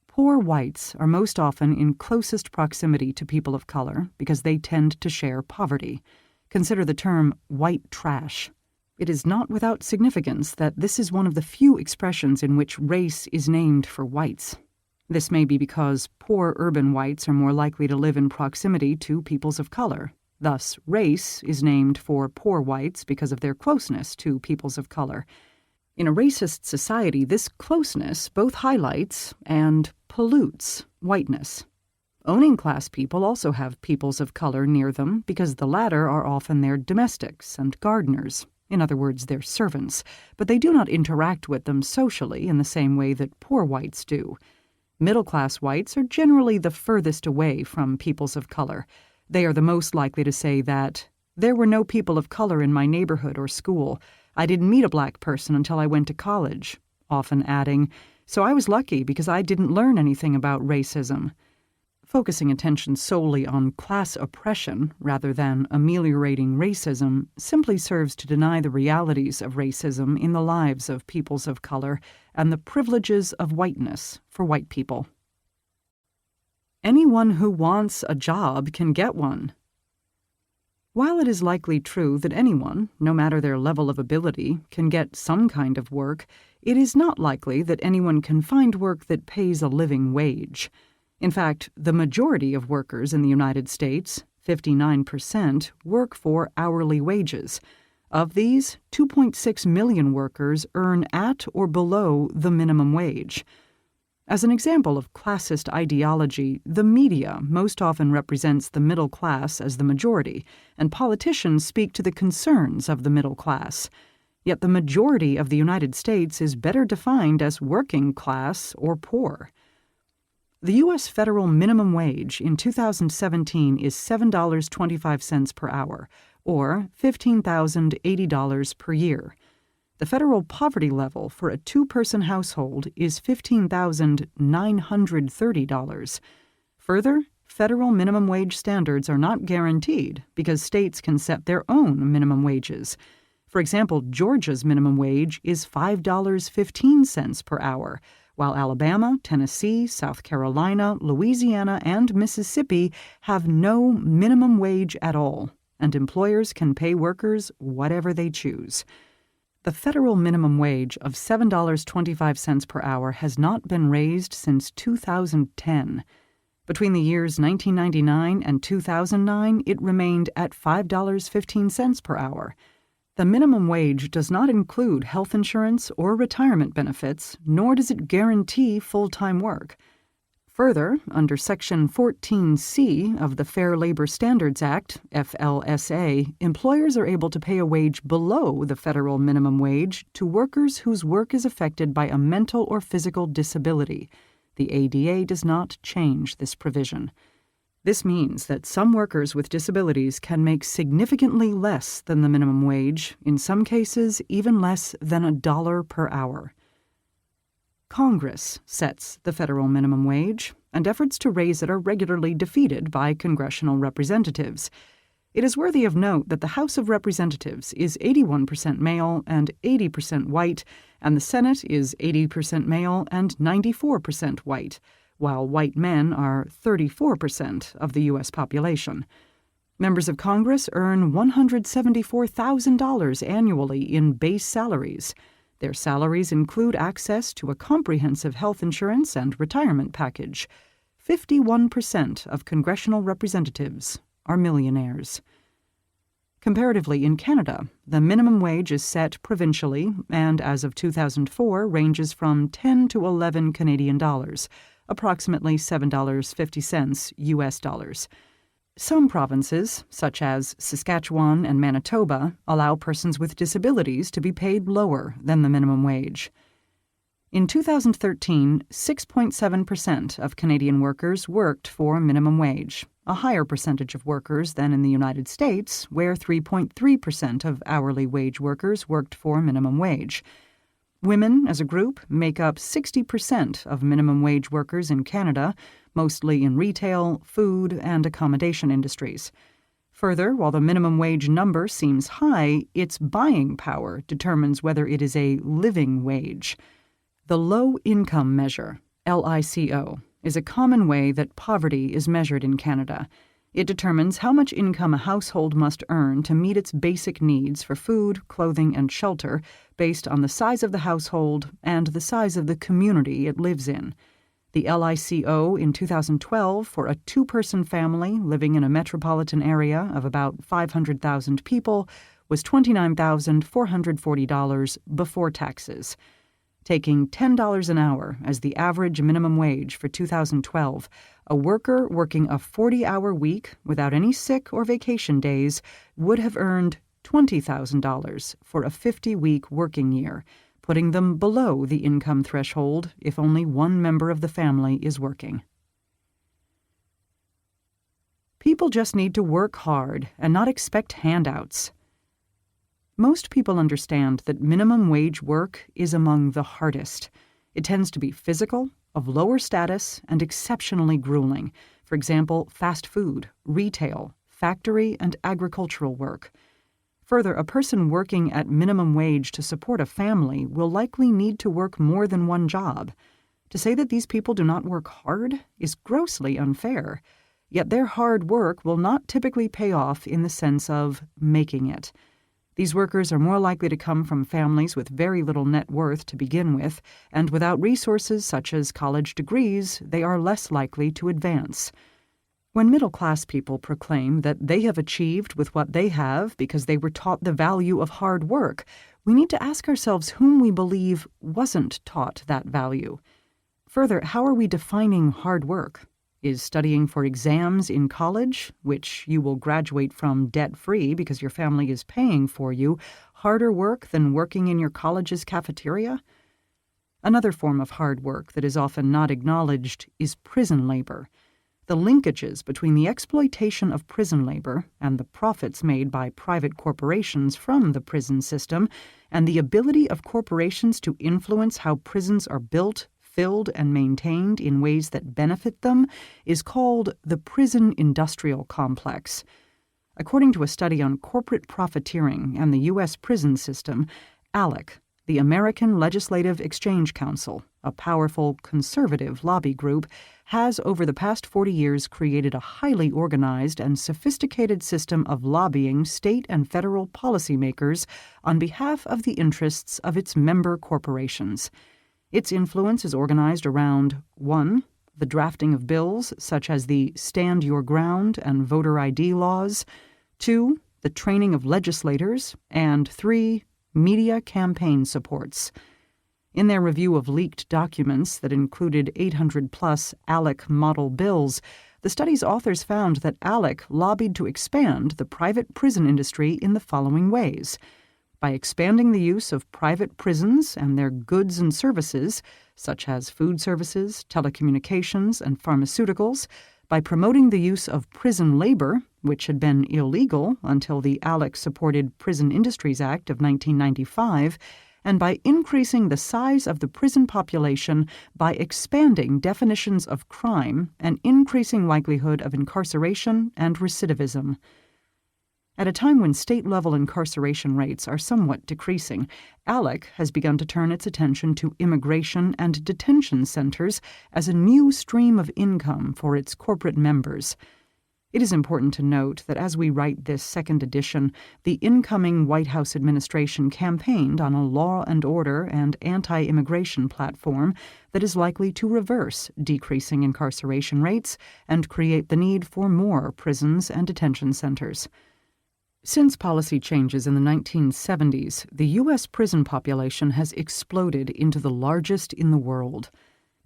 Poor whites are most often in closest proximity to people of color because they tend to share poverty. Consider the term white trash. It is not without significance that this is one of the few expressions in which race is named for whites. This may be because poor urban whites are more likely to live in proximity to peoples of color. Thus, race is named for poor whites because of their closeness to peoples of color. In a racist society, this closeness both highlights and pollutes whiteness. Owning class people also have peoples of color near them because the latter are often their domestics and gardeners, in other words, their servants, but they do not interact with them socially in the same way that poor whites do. Middle-class whites are generally the furthest away from peoples of color. They are the most likely to say that, "There were no people of color in my neighborhood or school. I didn't meet a black person until I went to college," often adding, "So I was lucky because I didn't learn anything about racism." Focusing attention solely on class oppression rather than ameliorating racism simply serves to deny the realities of racism in the lives of peoples of color and the privileges of whiteness for white people. Anyone who wants a job can get one. While it is likely true that anyone, no matter their level of ability, can get some kind of work, it is not likely that anyone can find work that pays a living wage. In fact, the majority of workers in the United States, 59%, work for hourly wages. Of these, 2.6 million workers earn at or below the minimum wage. As an example of classist ideology, the media most often represents the middle class as the majority, and politicians speak to the concerns of the middle class. Yet the majority of the United States is better defined as working class or poor. The U.S. federal minimum wage in 2017 is $7.25 per hour, or $15,080 per year. The federal poverty level for a two-person household is $15,930. Further, federal minimum wage standards are not guaranteed because states can set their own minimum wages. For example, Georgia's minimum wage is $5.15 per hour, while Alabama, Tennessee, South Carolina, Louisiana, and Mississippi have no minimum wage at all, and employers can pay workers whatever they choose. The federal minimum wage of $7.25 per hour has not been raised since 2010. Between the years 1999 and 2009, it remained at $5.15 per hour. The minimum wage does not include health insurance or retirement benefits, nor does it guarantee full-time work. Further, under Section 14C of the Fair Labor Standards Act, FLSA, employers are able to pay a wage below the federal minimum wage to workers whose work is affected by a mental or physical disability. The ADA does not change this provision. This means that some workers with disabilities can make significantly less than the minimum wage, in some cases even less than $1 per hour. Congress sets the federal minimum wage, and efforts to raise it are regularly defeated by congressional representatives. It is worthy of note that the House of Representatives is 81% male and 80% white, and the Senate is 80% male and 94% white, while white men are 34% of the U.S. population. Members of Congress earn $174,000 annually in base salaries. Their salaries include access to a comprehensive health insurance and retirement package. 51% of congressional representatives are millionaires. Comparatively, in Canada, the minimum wage is set provincially and, as of 2004, ranges from 10 to 11 Canadian dollars, approximately $7.50 U.S. dollars. Some provinces, such as Saskatchewan and Manitoba, allow persons with disabilities to be paid lower than the minimum wage. In 2013, 6.7% of Canadian workers worked for minimum wage, a higher percentage of workers than in the United States, where 3.3% of hourly wage workers worked for minimum wage. Women, as a group, make up 60% of minimum wage workers in Canada, mostly in retail, food, and accommodation industries. Further, while the minimum wage number seems high, its buying power determines whether it is a living wage. The Low Income Measure, LICO, is a common way that poverty is measured in Canada. It determines how much income a household must earn to meet its basic needs for food, clothing, and shelter based on the size of the household and the size of the community it lives in. The LICO in 2012 for a two-person family living in a metropolitan area of about 500,000 people was $29,440 before taxes. Taking $10 an hour as the average minimum wage for 2012, a worker working a 40-hour week without any sick or vacation days would have earned $20,000 for a 50-week working year, putting them below the income threshold if only one member of the family is working. People just need to work hard and not expect handouts. Most people understand that minimum wage work is among the hardest. It tends to be physical, of lower status, and exceptionally grueling. For example, fast food, retail, factory, and agricultural work. Further, a person working at minimum wage to support a family will likely need to work more than one job. To say that these people do not work hard is grossly unfair. Yet their hard work will not typically pay off in the sense of making it. These workers are more likely to come from families with very little net worth to begin with, and without resources such as college degrees, they are less likely to advance. When middle-class people proclaim that they have achieved with what they have because they were taught the value of hard work, we need to ask ourselves whom we believe wasn't taught that value. Further, how are we defining hard work? Is studying for exams in college, which you will graduate from debt-free because your family is paying for you, harder work than working in your college's cafeteria? Another form of hard work that is often not acknowledged is prison labor. The linkages between the exploitation of prison labor and the profits made by private corporations from the prison system, and the ability of corporations to influence how prisons are built, filled, and maintained in ways that benefit them, is called the prison industrial complex. According to a study on corporate profiteering and the U.S. prison system, ALEC, the American Legislative Exchange Council, a powerful conservative lobby group, has over the past 40 years created a highly organized and sophisticated system of lobbying state and federal policymakers on behalf of the interests of its member corporations. Its influence is organized around 1. The drafting of bills such as the Stand Your Ground and voter ID laws, 2. The training of legislators, and 3. Media campaign supports. In their review of leaked documents that included 800-plus ALEC model bills, the study's authors found that ALEC lobbied to expand the private prison industry in the following ways: by expanding the use of private prisons and their goods and services, such as food services, telecommunications, and pharmaceuticals, by promoting the use of prison labor, which had been illegal until the ALEC-supported Prison Industries Act of 1995, and by increasing the size of the prison population by expanding definitions of crime and increasing likelihood of incarceration and recidivism. At a time when state-level incarceration rates are somewhat decreasing, ALEC has begun to turn its attention to immigration and detention centers as a new stream of income for its corporate members. It is important to note that as we write this second edition, the incoming White House administration campaigned on a law and order and anti-immigration platform that is likely to reverse decreasing incarceration rates and create the need for more prisons and detention centers. Since policy changes in the 1970s, the U.S. prison population has exploded into the largest in the world.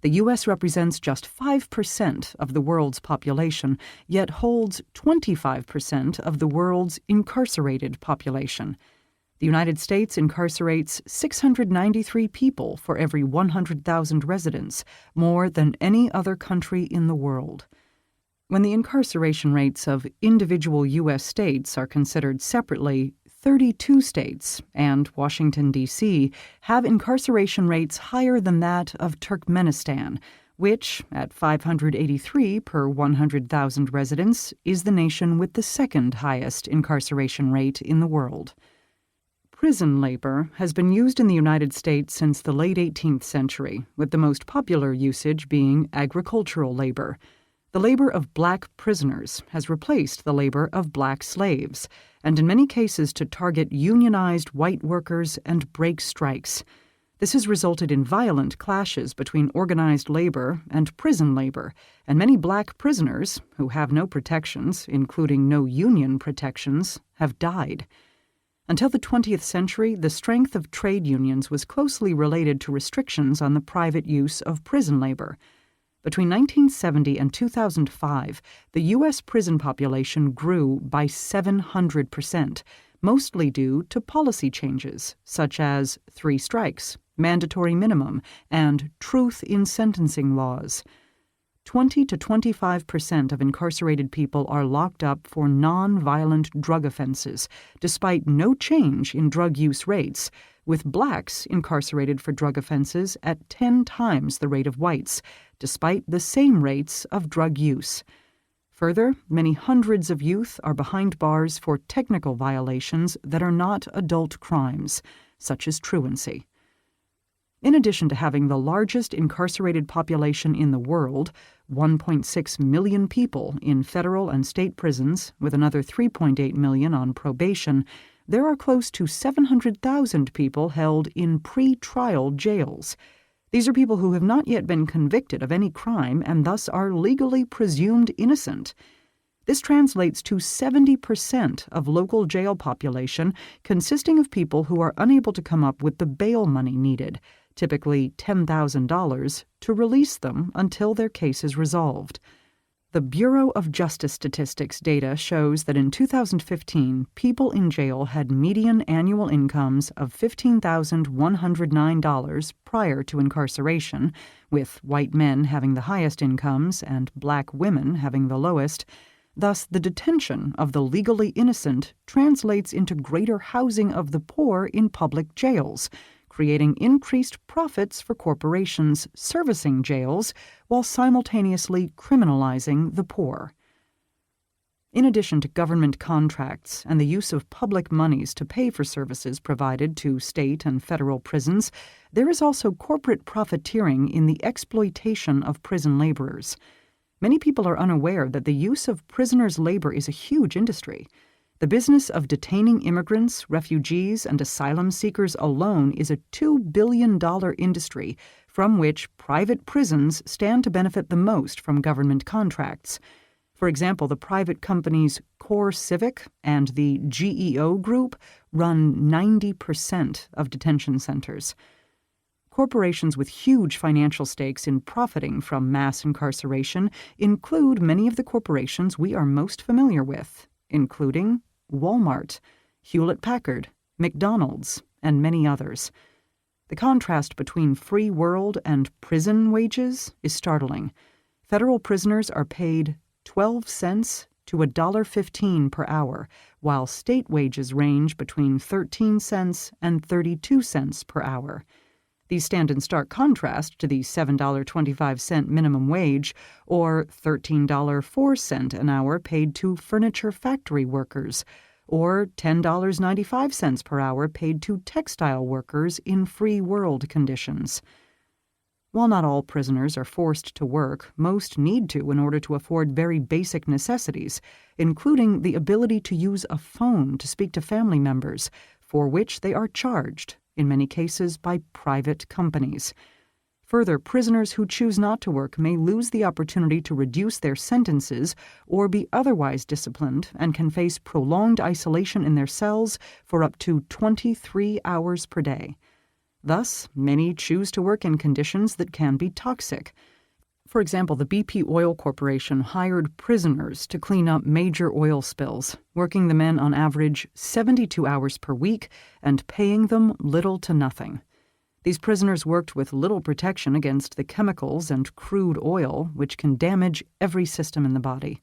The U.S. represents just 5% of the world's population, yet holds 25% of the world's incarcerated population. The United States incarcerates 693 people for every 100,000 residents, more than any other country in the world. When the incarceration rates of individual U.S. states are considered separately, 32 states and Washington, D.C., have incarceration rates higher than that of Turkmenistan, which, at 583 per 100,000 residents, is the nation with the second highest incarceration rate in the world. Prison labor has been used in the United States since the late 18th century, with the most popular usage being agricultural labor. The labor of black prisoners has replaced the labor of black slaves, and in many cases to target unionized white workers and break strikes. This has resulted in violent clashes between organized labor and prison labor, and many black prisoners, who have no protections, including no union protections, have died. Until the 20th century, the strength of trade unions was closely related to restrictions on the private use of prison labor. Between 1970 and 2005, the U.S. prison population grew by 700%, mostly due to policy changes such as 3 strikes, mandatory minimum, and truth in sentencing laws. 20 to 25% of incarcerated people are locked up for non-violent drug offenses, despite no change in drug use rates, with blacks incarcerated for drug offenses at 10 times the rate of whites, despite the same rates of drug use. Further, many hundreds of youth are behind bars for technical violations that are not adult crimes, such as truancy. In addition to having the largest incarcerated population in the world, 1.6 million people in federal and state prisons, with another 3.8 million on probation, there are close to 700,000 people held in pre-trial jails. These are people who have not yet been convicted of any crime and thus are legally presumed innocent. This translates to 70% of local jail population, consisting of people who are unable to come up with the bail money needed, typically $10,000, to release them until their case is resolved. The Bureau of Justice Statistics data shows that in 2015, people in jail had median annual incomes of $15,109 prior to incarceration, with white men having the highest incomes and black women having the lowest. Thus, the detention of the legally innocent translates into greater housing of the poor in public jails, creating increased profits for corporations servicing jails while simultaneously criminalizing the poor. In addition to government contracts and the use of public monies to pay for services provided to state and federal prisons, there is also corporate profiteering in the exploitation of prison laborers. Many people are unaware that the use of prisoners' labor is a huge industry. The business of detaining immigrants, refugees, and asylum seekers alone is a $2 billion industry from which private prisons stand to benefit the most from government contracts. For example, the private companies Core Civic and the GEO Group run 90% of detention centers. Corporations with huge financial stakes in profiting from mass incarceration include many of the corporations we are most familiar with, including Walmart, Hewlett-Packard, McDonald's, and many others. The contrast between free world and prison wages is startling. Federal prisoners are paid 12 cents to $1.15 per hour, while state wages range between 13 cents and 32 cents per hour. These stand in stark contrast to the $7.25 minimum wage or $13.04 an hour paid to furniture factory workers, or $10.95 per hour paid to textile workers in free world conditions. While not all prisoners are forced to work, most need to in order to afford very basic necessities, including the ability to use a phone to speak to family members, for which they are charged, in many cases by private companies. Further, prisoners who choose not to work may lose the opportunity to reduce their sentences or be otherwise disciplined and can face prolonged isolation in their cells for up to 23 hours per day. Thus, many choose to work in conditions that can be toxic. For example, the BP Oil Corporation hired prisoners to clean up major oil spills, working the men on average 72 hours per week and paying them little to nothing. These prisoners worked with little protection against the chemicals and crude oil, which can damage every system in the body.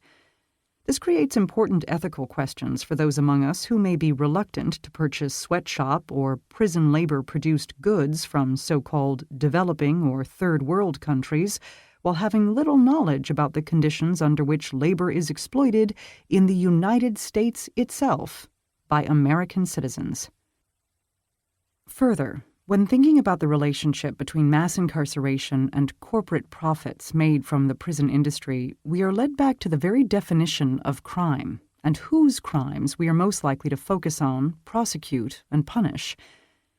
This creates important ethical questions for those among us who may be reluctant to purchase sweatshop or prison labor-produced goods from so-called developing or third world countries, while having little knowledge about the conditions under which labor is exploited in the United States itself by American citizens. Further, when thinking about the relationship between mass incarceration and corporate profits made from the prison industry, we are led back to the very definition of crime and whose crimes we are most likely to focus on, prosecute, and punish.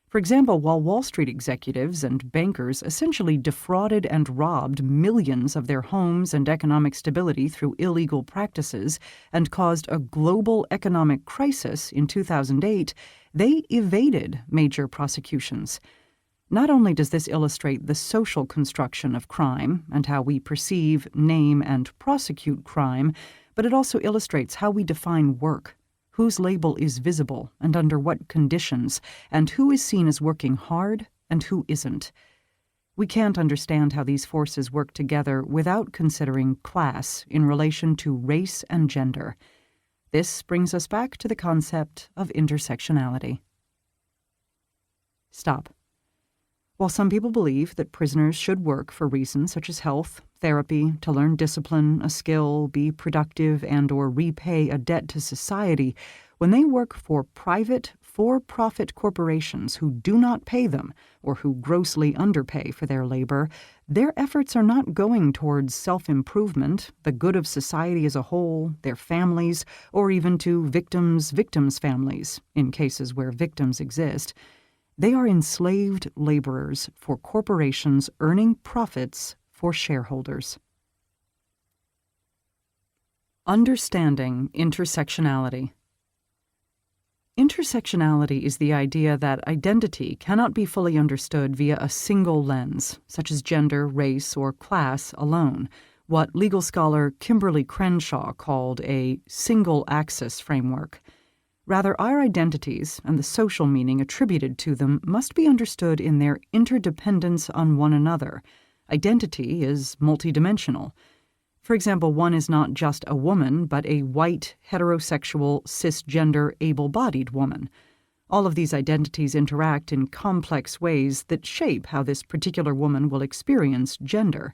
For example, while Wall Street executives and bankers essentially defrauded and robbed millions of their homes and economic stability through illegal practices and caused a global economic crisis in 2008, they evaded major prosecutions. Not only does this illustrate the social construction of crime and how we perceive, name, and prosecute crime, but it also illustrates how we define work, whose label is visible and under what conditions, and who is seen as working hard and who isn't. We can't understand how these forces work together without considering class in relation to race and gender. This brings us back to the concept of intersectionality. Stop. While some people believe that prisoners should work for reasons such as health, therapy, to learn discipline, a skill, be productive, and/or repay a debt to society, when they work for private, for-profit corporations who do not pay them or who grossly underpay for their labor, their efforts are not going towards self-improvement, the good of society as a whole, their families, or even to victims' families, in cases where victims exist. They are enslaved laborers for corporations earning profits for shareholders. Understanding intersectionality. Intersectionality is the idea that identity cannot be fully understood via a single lens, such as gender, race, or class alone, what legal scholar Kimberly Crenshaw called a single-axis framework. Rather, our identities and the social meaning attributed to them must be understood in their interdependence on one another. Identity is multidimensional. For example, one is not just a woman, but a white, heterosexual, cisgender, able-bodied woman. All of these identities interact in complex ways that shape how this particular woman will experience gender.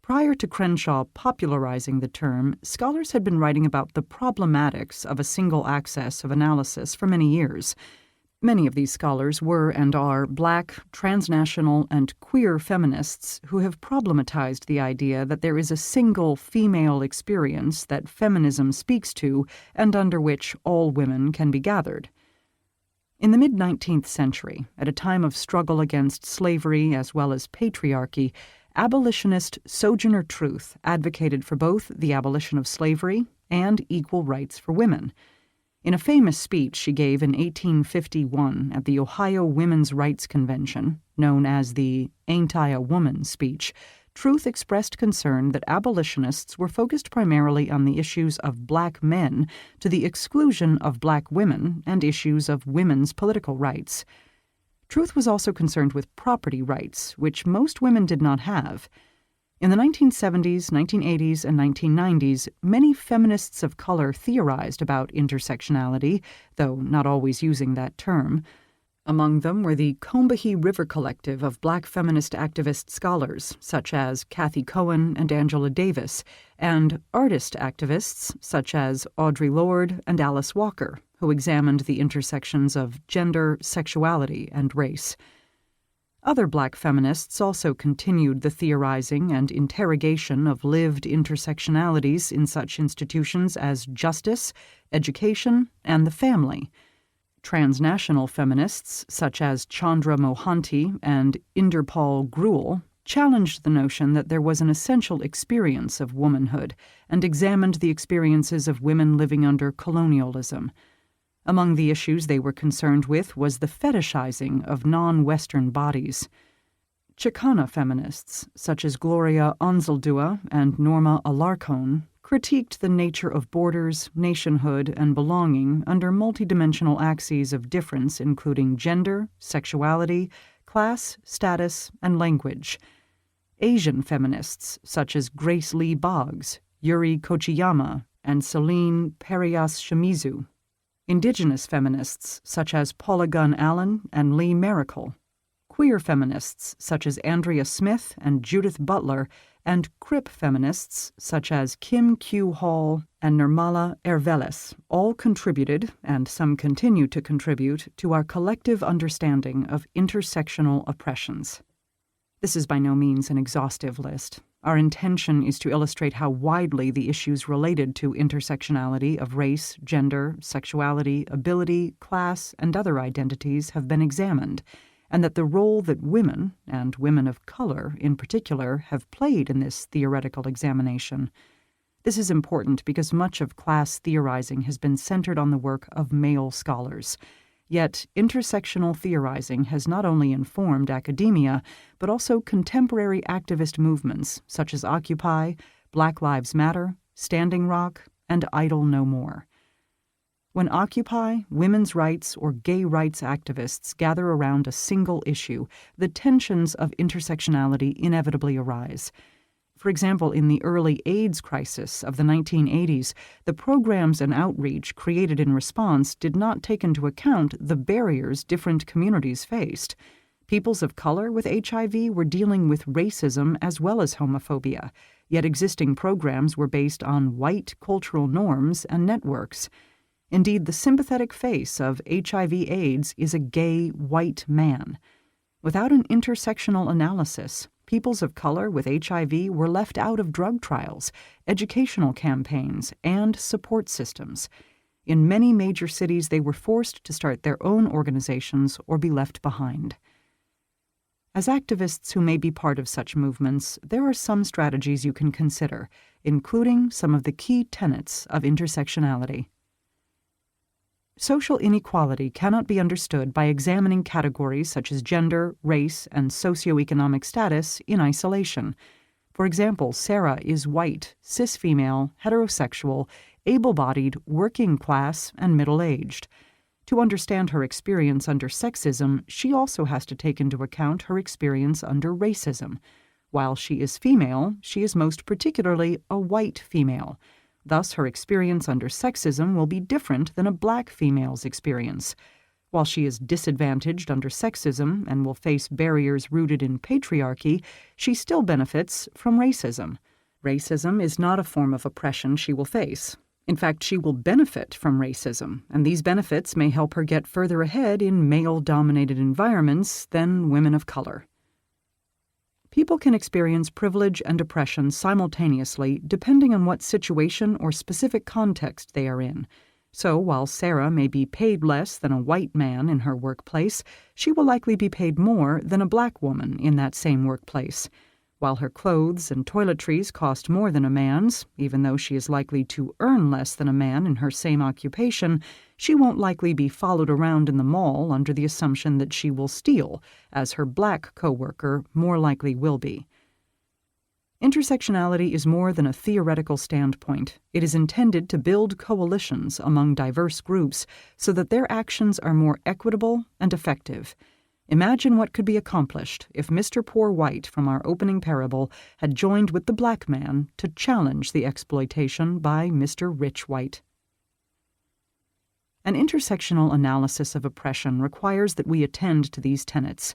Prior to Crenshaw popularizing the term, scholars had been writing about the problematics of a single axis of analysis for many years. Many of these scholars were and are Black, transnational, and queer feminists who have problematized the idea that there is a single female experience that feminism speaks to and under which all women can be gathered. In the mid-19th century, at a time of struggle against slavery as well as patriarchy, abolitionist Sojourner Truth advocated for both the abolition of slavery and equal rights for women. In a famous speech she gave in 1851 at the Ohio Women's Rights Convention, known as the Ain't I a Woman speech, Truth expressed concern that abolitionists were focused primarily on the issues of Black men to the exclusion of Black women and issues of women's political rights. Truth was also concerned with property rights, which most women did not have. In the 1970s, 1980s, and 1990s, many feminists of color theorized about intersectionality, though not always using that term. Among them were the Combahee River Collective of Black feminist activist scholars, such as Kathy Cohen and Angela Davis, and artist activists, such as Audre Lorde and Alice Walker, who examined the intersections of gender, sexuality, and race. Other Black feminists also continued the theorizing and interrogation of lived intersectionalities in such institutions as justice, education, and the family. Transnational feminists, such as Chandra Mohanty and Inderpal Grewal, challenged the notion that there was an essential experience of womanhood and examined the experiences of women living under colonialism. Among the issues they were concerned with was the fetishizing of non-Western bodies. Chicana feminists, such as Gloria Anzaldúa and Norma Alarcón, critiqued the nature of borders, nationhood, and belonging under multidimensional axes of difference including gender, sexuality, class, status, and language. Asian feminists, such as Grace Lee Boggs, Yuri Kochiyama, and Celine Perias-Shimizu. Indigenous feminists, such as Paula Gunn Allen and Lee Maracle. Queer feminists, such as Andrea Smith and Judith Butler, and Crip feminists, such as Kim Q. Hall and Nirmala Erveles, all contributed, and some continue to contribute, to our collective understanding of intersectional oppressions. This is by no means an exhaustive list. Our intention is to illustrate how widely the issues related to intersectionality of race, gender, sexuality, ability, class, and other identities have been examined, and that the role that women, and women of color in particular, have played in this theoretical examination. This is important because much of class theorizing has been centered on the work of male scholars. Yet, intersectional theorizing has not only informed academia, but also contemporary activist movements such as Occupy, Black Lives Matter, Standing Rock, and Idle No More. When Occupy, women's rights, or gay rights activists gather around a single issue, the tensions of intersectionality inevitably arise. For example, in the early AIDS crisis of the 1980s, the programs and outreach created in response did not take into account the barriers different communities faced. Peoples of color with HIV were dealing with racism as well as homophobia, yet existing programs were based on white cultural norms and networks. Indeed, the sympathetic face of HIV/AIDS is a gay, white man. Without an intersectional analysis, peoples of color with HIV were left out of drug trials, educational campaigns, and support systems. In many major cities, they were forced to start their own organizations or be left behind. As activists who may be part of such movements, there are some strategies you can consider, including some of the key tenets of intersectionality. Social inequality cannot be understood by examining categories such as gender, race, and socioeconomic status in isolation. For example, Sarah is white, cis-female, heterosexual, able-bodied, working class, and middle-aged. To understand her experience under sexism, she also has to take into account her experience under racism. While she is female, she is most particularly a white female. Thus, her experience under sexism will be different than a black female's experience. While she is disadvantaged under sexism and will face barriers rooted in patriarchy, she still benefits from racism. Racism is not a form of oppression she will face. In fact, she will benefit from racism, and these benefits may help her get further ahead in male-dominated environments than women of color. People can experience privilege and oppression simultaneously depending on what situation or specific context they are in. So, while Sarah may be paid less than a white man in her workplace, she will likely be paid more than a black woman in that same workplace. While her clothes and toiletries cost more than a man's, even though she is likely to earn less than a man in her same occupation, she won't likely be followed around in the mall under the assumption that she will steal, as her black coworker more likely will be. Intersectionality is more than a theoretical standpoint. It is intended to build coalitions among diverse groups so that their actions are more equitable and effective. Imagine what could be accomplished if Mr. Poor White from our opening parable had joined with the black man to challenge the exploitation by Mr. Rich White. An intersectional analysis of oppression requires that we attend to these tenets.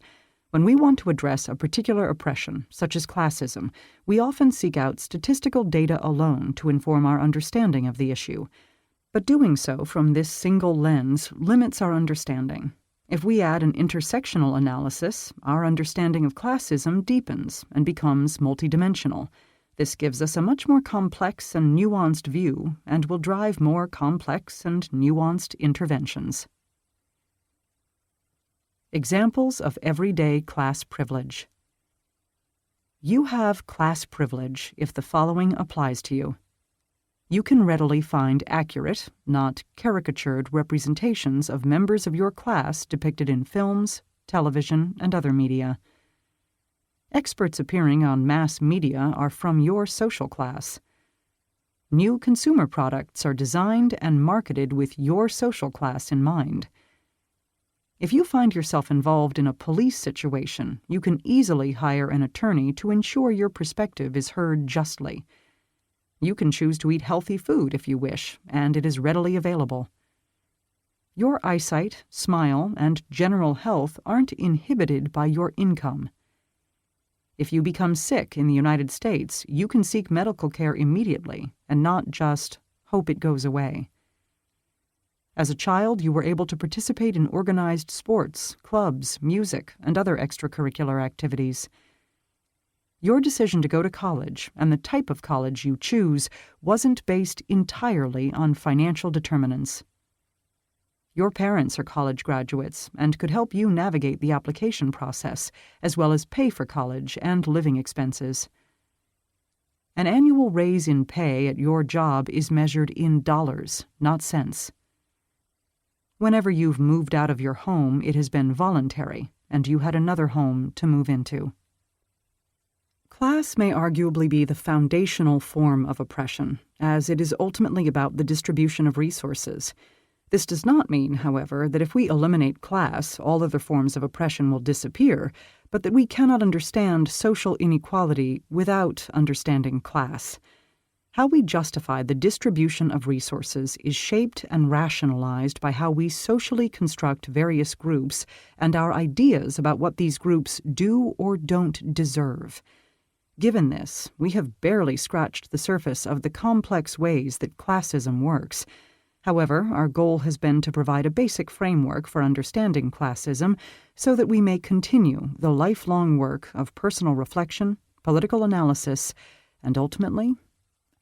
When we want to address a particular oppression, such as classism, we often seek out statistical data alone to inform our understanding of the issue. But doing so from this single lens limits our understanding. If we add an intersectional analysis, our understanding of classism deepens and becomes multidimensional. This gives us a much more complex and nuanced view and will drive more complex and nuanced interventions. Examples of everyday class privilege. You have class privilege if the following applies to you. You can readily find accurate, not caricatured representations of members of your class depicted in films, television, and other media. Experts appearing on mass media are from your social class. New consumer products are designed and marketed with your social class in mind. If you find yourself involved in a police situation, you can easily hire an attorney to ensure your perspective is heard justly. You can choose to eat healthy food if you wish, and it is readily available. Your eyesight, smile, and general health aren't inhibited by your income. If you become sick in the United States, you can seek medical care immediately and not just hope it goes away. As a child, you were able to participate in organized sports, clubs, music, and other extracurricular activities. Your decision to go to college and the type of college you choose wasn't based entirely on financial determinants. Your parents are college graduates and could help you navigate the application process, as well as pay for college and living expenses. An annual raise in pay at your job is measured in dollars, not cents. Whenever you've moved out of your home, it has been voluntary, and you had another home to move into. Class may arguably be the foundational form of oppression, as it is ultimately about the distribution of resources. This does not mean, however, that if we eliminate class, all other forms of oppression will disappear, but that we cannot understand social inequality without understanding class. How we justify the distribution of resources is shaped and rationalized by how we socially construct various groups and our ideas about what these groups do or don't deserve. Given this, we have barely scratched the surface of the complex ways that classism works. However, our goal has been to provide a basic framework for understanding classism so that we may continue the lifelong work of personal reflection, political analysis, and ultimately,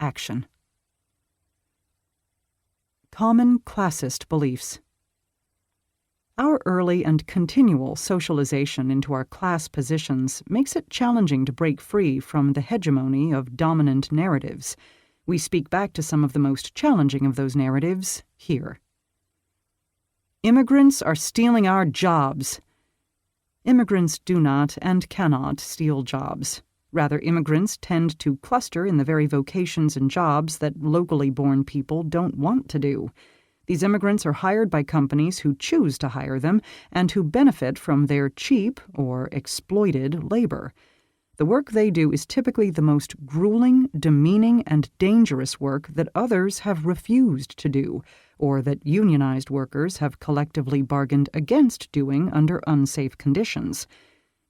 action. Common classist beliefs. Our early and continual socialization into our class positions makes it challenging to break free from the hegemony of dominant narratives. We speak back to some of the most challenging of those narratives here. Immigrants are stealing our jobs. Immigrants do not and cannot steal jobs. Rather, immigrants tend to cluster in the very vocations and jobs that locally born people don't want to do. These immigrants are hired by companies who choose to hire them and who benefit from their cheap or exploited labor. The work they do is typically the most grueling, demeaning, and dangerous work that others have refused to do, or that unionized workers have collectively bargained against doing under unsafe conditions.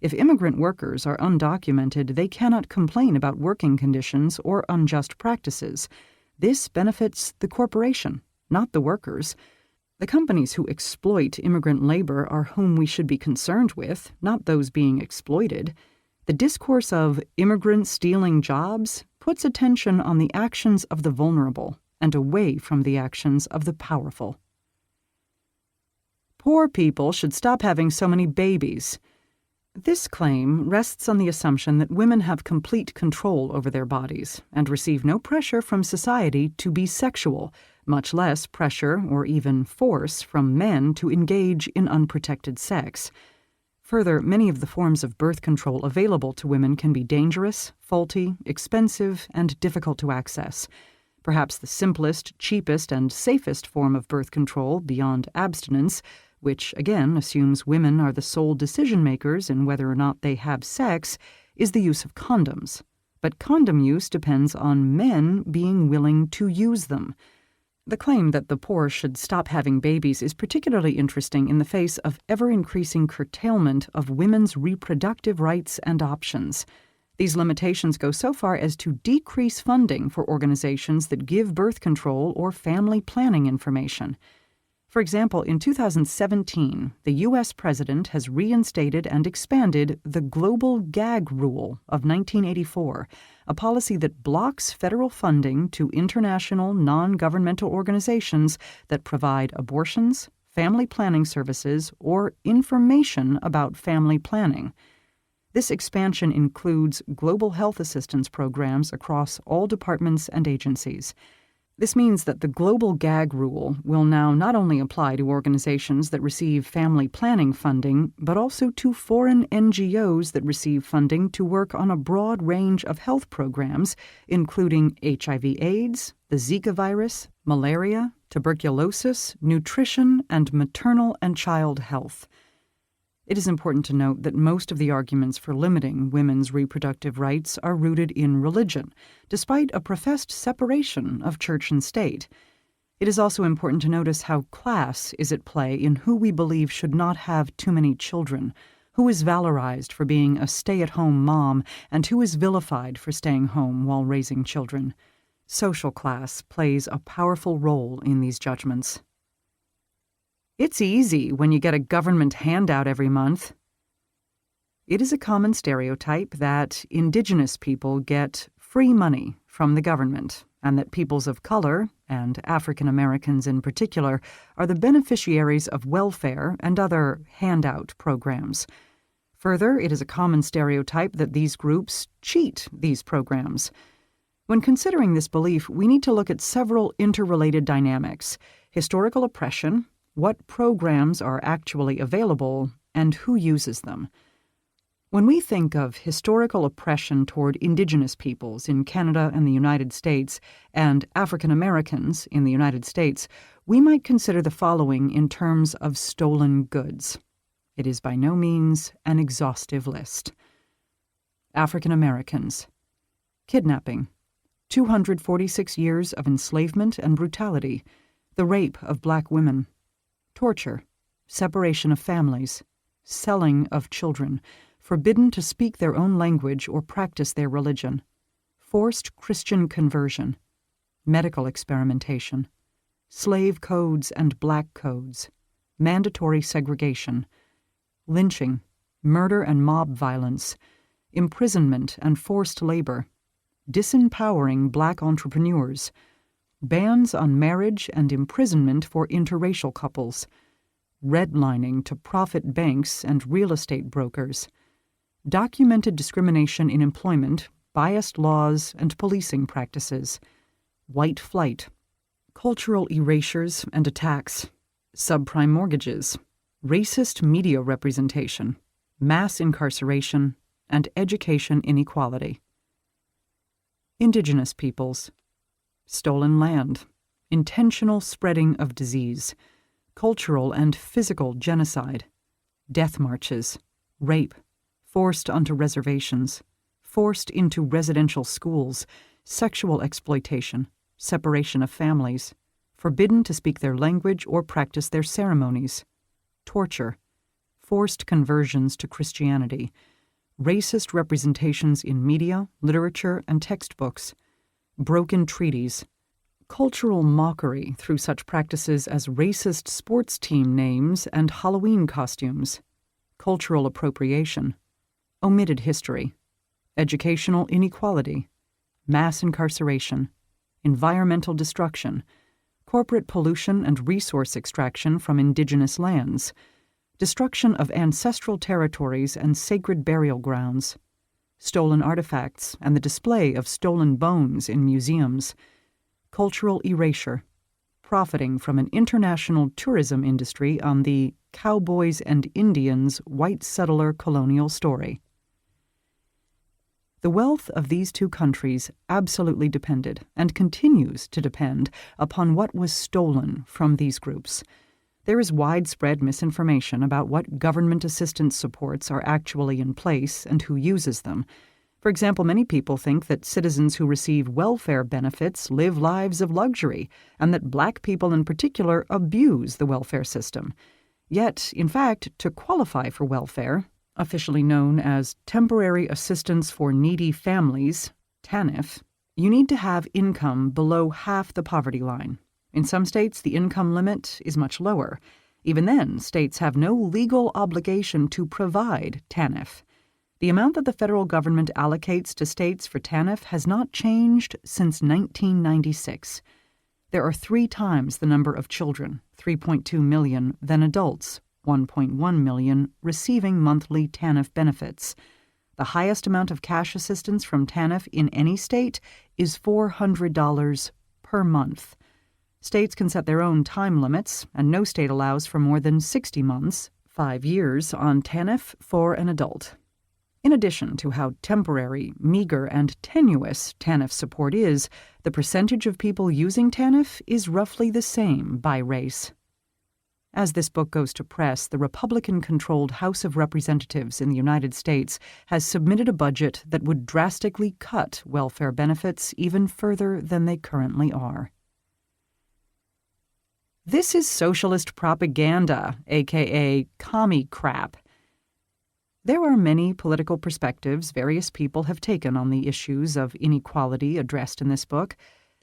If immigrant workers are undocumented, they cannot complain about working conditions or unjust practices. This benefits the corporation, not the workers. The companies who exploit immigrant labor are whom we should be concerned with, not those being exploited. The discourse of immigrants stealing jobs puts attention on the actions of the vulnerable and away from the actions of the powerful. Poor people should stop having so many babies. This claim rests on the assumption that women have complete control over their bodies and receive no pressure from society to be sexual, much less pressure or even force from men to engage in unprotected sex. Further, many of the forms of birth control available to women can be dangerous, faulty, expensive, and difficult to access. Perhaps the simplest, cheapest, and safest form of birth control beyond abstinence, which again assumes women are the sole decision-makers in whether or not they have sex, is the use of condoms. But condom use depends on men being willing to use them. The claim that the poor should stop having babies is particularly interesting in the face of ever-increasing curtailment of women's reproductive rights and options. These limitations go so far as to decrease funding for organizations that give birth control or family planning information. For example, in 2017, the U.S. president has reinstated and expanded the Global Gag Rule of 1984, a policy that blocks federal funding to international non-governmental organizations that provide abortions, family planning services, or information about family planning. This expansion includes global health assistance programs across all departments and agencies. This means that the Global Gag Rule will now not only apply to organizations that receive family planning funding, but also to foreign NGOs that receive funding to work on a broad range of health programs, including HIV/AIDS, the Zika virus, malaria, tuberculosis, nutrition, and maternal and child health. It is important to note that most of the arguments for limiting women's reproductive rights are rooted in religion, despite a professed separation of church and state. It is also important to notice how class is at play in who we believe should not have too many children, who is valorized for being a stay-at-home mom, and who is vilified for staying home while raising children. Social class plays a powerful role in these judgments. It's easy when you get a government handout every month. It is a common stereotype that Indigenous people get free money from the government, and that peoples of color, and African Americans in particular, are the beneficiaries of welfare and other handout programs. Further, it is a common stereotype that these groups cheat these programs. When considering this belief, we need to look at several interrelated dynamics: historical oppression, what programs are actually available, and who uses them. When we think of historical oppression toward Indigenous peoples in Canada and the United States, and African Americans in the United States, we might consider the following in terms of stolen goods. It is by no means an exhaustive list. African Americans. Kidnapping. 246 years of enslavement and brutality. The rape of black women. Torture, separation of families, selling of children, forbidden to speak their own language or practice their religion, forced Christian conversion, medical experimentation, slave codes and black codes, mandatory segregation, lynching, murder and mob violence, imprisonment and forced labor, disempowering black entrepreneurs, bans on marriage and imprisonment for interracial couples, redlining to profit banks and real estate brokers, documented discrimination in employment, biased laws and policing practices, white flight, cultural erasures and attacks, subprime mortgages, racist media representation, mass incarceration, and education inequality. Indigenous peoples. Stolen land, intentional spreading of disease, cultural and physical genocide, death marches, rape, forced onto reservations, forced into residential schools, sexual exploitation, separation of families, forbidden to speak their language or practice their ceremonies, torture, forced conversions to Christianity, racist representations in media, literature, and textbooks, broken treaties, cultural mockery through such practices as racist sports team names and Halloween costumes, cultural appropriation, omitted history, educational inequality, mass incarceration, environmental destruction, corporate pollution and resource extraction from indigenous lands, destruction of ancestral territories and sacred burial grounds, stolen artifacts and the display of stolen bones in museums, cultural erasure, profiting from an international tourism industry on the Cowboys and Indians white settler colonial story. The wealth of these two countries absolutely depended, and continues to depend, upon what was stolen from these groups. There is widespread misinformation about what government assistance supports are actually in place and who uses them. For example, many people think that citizens who receive welfare benefits live lives of luxury, and that black people in particular abuse the welfare system. Yet, in fact, to qualify for welfare, officially known as Temporary Assistance for Needy Families, TANF, you need to have income below half the poverty line. In some states, the income limit is much lower. Even then, states have no legal obligation to provide TANF. The amount that the federal government allocates to states for TANF has not changed since 1996. There are 3 times the number of children, 3.2 million, than adults, 1.1 million, receiving monthly TANF benefits. The highest amount of cash assistance from TANF in any state is $400 per month. States can set their own time limits, and no state allows for more than 60 months, 5 years, on TANF for an adult. In addition to how temporary, meager, and tenuous TANF support is, the percentage of people using TANF is roughly the same by race. As this book goes to press, the Republican-controlled House of Representatives in the United States has submitted a budget that would drastically cut welfare benefits even further than they currently are. This is socialist propaganda, aka commie crap. There are many political perspectives various people have taken on the issues of inequality addressed in this book.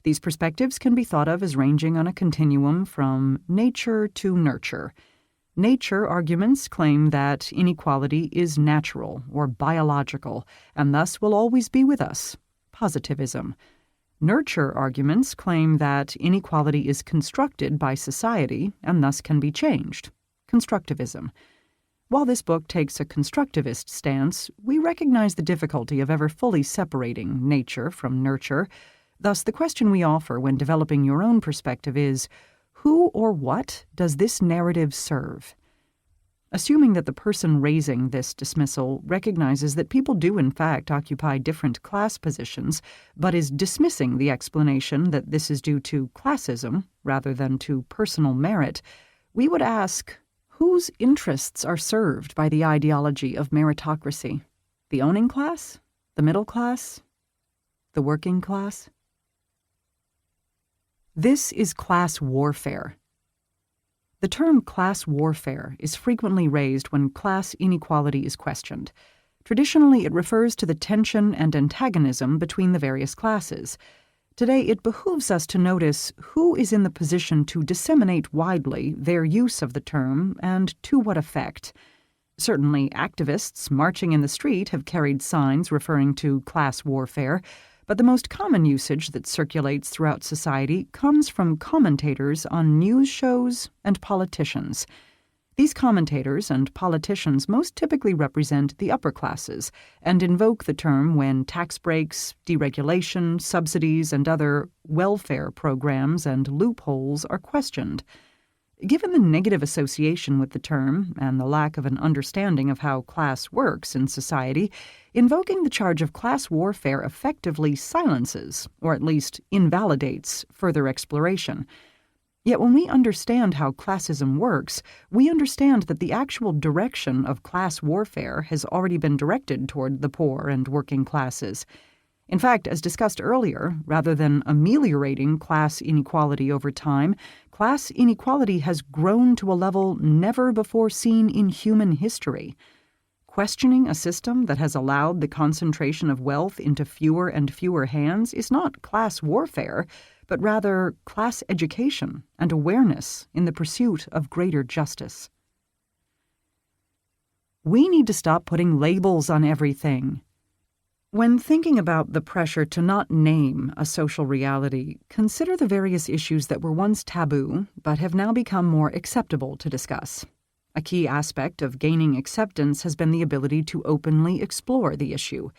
These perspectives can be thought of as ranging on a continuum from nature to nurture. Nature arguments claim that inequality is natural or biological, and thus will always be with us. Positivism. Nurture arguments claim that inequality is constructed by society and thus can be changed. Constructivism. While this book takes a constructivist stance, we recognize the difficulty of ever fully separating nature from nurture. Thus, the question we offer when developing your own perspective is, who or what does this narrative serve? Assuming that the person raising this dismissal recognizes that people do in fact occupy different class positions, but is dismissing the explanation that this is due to classism rather than to personal merit, we would ask, whose interests are served by the ideology of meritocracy? The owning class? The middle class? The working class? This is class warfare. The term class warfare is frequently raised when class inequality is questioned. Traditionally, it refers to the tension and antagonism between the various classes. Today, it behooves us to notice who is in the position to disseminate widely their use of the term and to what effect. Certainly, activists marching in the street have carried signs referring to class warfare, but the most common usage that circulates throughout society comes from commentators on news shows and politicians. These commentators and politicians most typically represent the upper classes and invoke the term when tax breaks, deregulation, subsidies, and other welfare programs and loopholes are questioned. Given the negative association with the term and the lack of an understanding of how class works in society, invoking the charge of class warfare effectively silences, or at least invalidates, further exploration. Yet when we understand how classism works, we understand that the actual direction of class warfare has already been directed toward the poor and working classes. In fact, as discussed earlier, rather than ameliorating class inequality over time, class inequality has grown to a level never before seen in human history. Questioning a system that has allowed the concentration of wealth into fewer and fewer hands is not class warfare, but rather class education and awareness in the pursuit of greater justice. We need to stop putting labels on everything. When thinking about the pressure to not name a social reality, consider the various issues that were once taboo but have now become more acceptable to discuss. A key aspect of gaining acceptance has been the ability to openly explore the issue.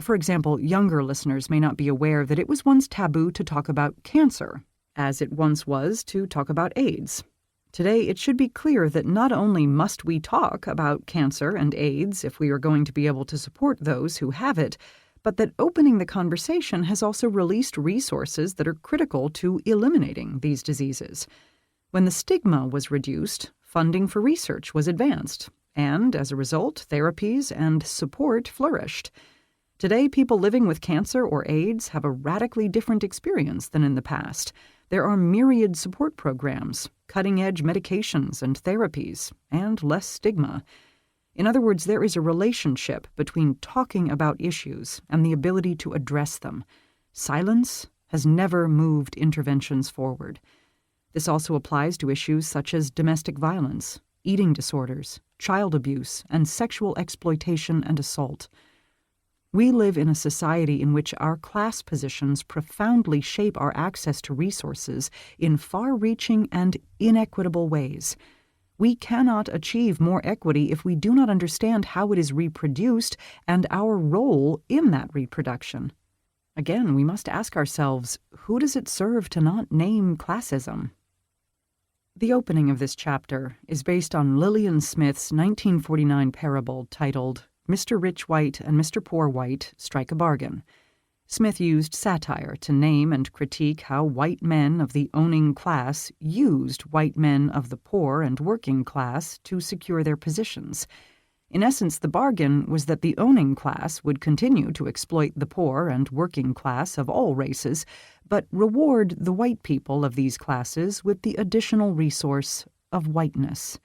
For example, younger listeners may not be aware that it was once taboo to talk about cancer, as it once was to talk about AIDS. Today, it should be clear that not only must we talk about cancer and AIDS if we are going to be able to support those who have it, but that opening the conversation has also released resources that are critical to eliminating these diseases. When the stigma was reduced, funding for research was advanced, and as a result, therapies and support flourished. Today, people living with cancer or AIDS have a radically different experience than in the past. There are myriad support programs, cutting-edge medications and therapies, and less stigma. In other words, there is a relationship between talking about issues and the ability to address them. Silence has never moved interventions forward. This also applies to issues such as domestic violence, eating disorders, child abuse, and sexual exploitation and assault. We live in a society in which our class positions profoundly shape our access to resources in far-reaching and inequitable ways. We cannot achieve more equity if we do not understand how it is reproduced and our role in that reproduction. Again, we must ask ourselves, who does it serve to not name classism? The opening of this chapter is based on Lillian Smith's 1949 parable titled Mr. Rich White and Mr. Poor White Strike a Bargain. Smith used satire to name and critique how white men of the owning class used white men of the poor and working class to secure their positions. In essence, the bargain was that the owning class would continue to exploit the poor and working class of all races, but reward the white people of these classes with the additional resource of whiteness.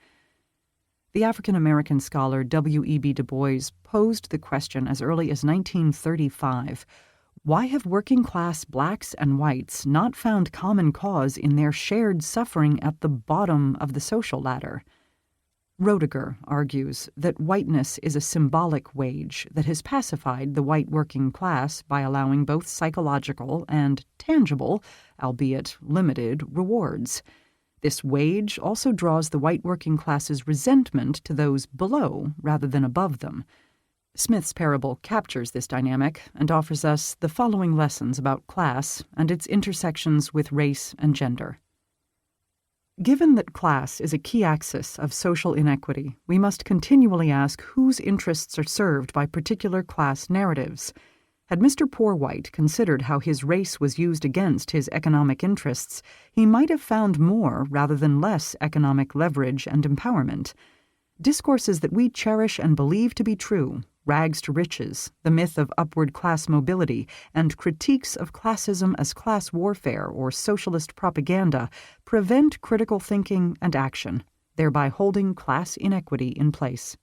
The African-American scholar W.E.B. Du Bois posed the question as early as 1935, why have working-class blacks and whites not found common cause in their shared suffering at the bottom of the social ladder? Roediger argues that whiteness is a symbolic wage that has pacified the white working class by allowing both psychological and tangible, albeit limited, rewards. This wage also draws the white working class's resentment to those below rather than above them. Smith's parable captures this dynamic and offers us the following lessons about class and its intersections with race and gender. Given that class is a key axis of social inequity, we must continually ask whose interests are served by particular class narratives. Had Mr. Poor White considered how his race was used against his economic interests, he might have found more rather than less economic leverage and empowerment. Discourses that we cherish and believe to be true, rags to riches, the myth of upward class mobility, and critiques of classism as class warfare or socialist propaganda prevent critical thinking and action, thereby holding class inequity in place.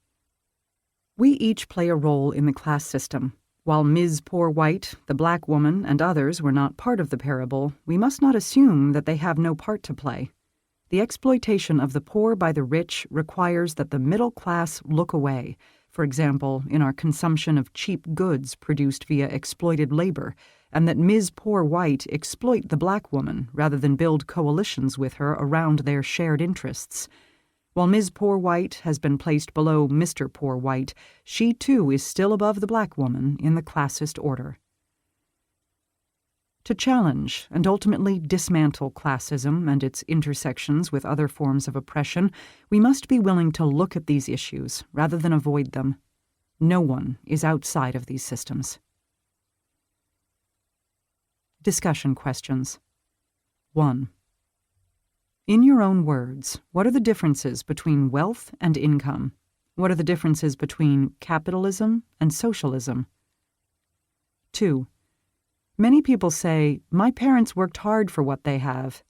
We each play a role in the class system. While Ms. Poor White, the black woman, and others were not part of the parable, we must not assume that they have no part to play. The exploitation of the poor by the rich requires that the middle class look away, for example, in our consumption of cheap goods produced via exploited labor, and that Ms. Poor White exploit the black woman rather than build coalitions with her around their shared interests. While Ms. Poor White has been placed below Mr. Poor White, she too is still above the black woman in the classist order. To challenge and ultimately dismantle classism and its intersections with other forms of oppression, we must be willing to look at these issues rather than avoid them. No one is outside of these systems. Discussion questions. 1. In your own words, what are the differences between wealth and income? What are the differences between capitalism and socialism? 2. Many people say, "My parents worked hard for what they have."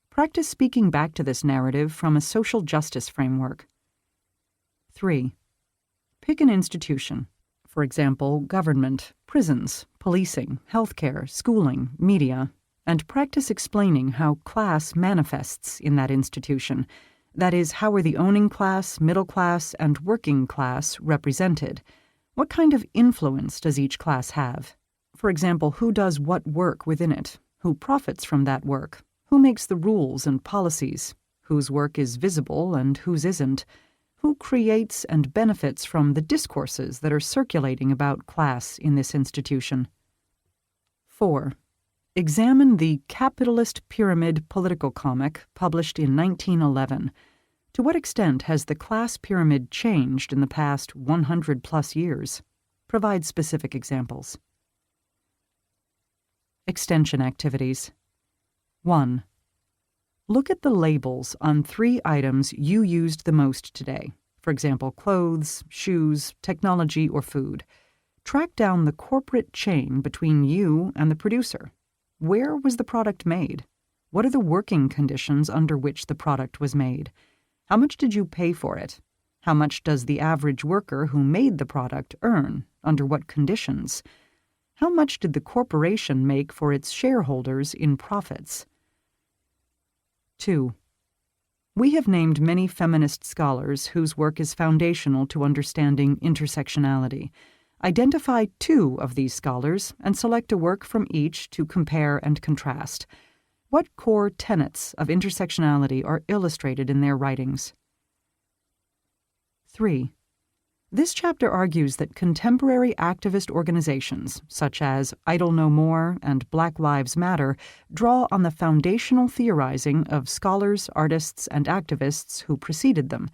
Practice speaking back to this narrative from a social justice framework. 3. Pick an institution. For example, government, prisons, policing, healthcare, schooling, media, and practice explaining how class manifests in that institution. That is, how are the owning class, middle class, and working class represented? What kind of influence does each class have? For example, who does what work within it? Who profits from that work? Who makes the rules and policies? Whose work is visible and whose isn't? Who creates and benefits from the discourses that are circulating about class in this institution? 4. Examine the Capitalist Pyramid political comic published in 1911. To what extent has the class pyramid changed in the past 100-plus years? Provide specific examples. Extension activities. 1. Look at the labels on 3 items you used the most today. For example, clothes, shoes, technology, or food. Track down the corporate chain between you and the producer. Where was the product made? What are the working conditions under which the product was made? How much did you pay for it? How much does the average worker who made the product earn? Under what conditions? How much did the corporation make for its shareholders in profits? 2. We have named many feminist scholars whose work is foundational to understanding intersectionality. Identify 2 of these scholars and select a work from each to compare and contrast. What core tenets of intersectionality are illustrated in their writings? 3. This chapter argues that contemporary activist organizations, such as Idle No More and Black Lives Matter, draw on the foundational theorizing of scholars, artists, and activists who preceded them.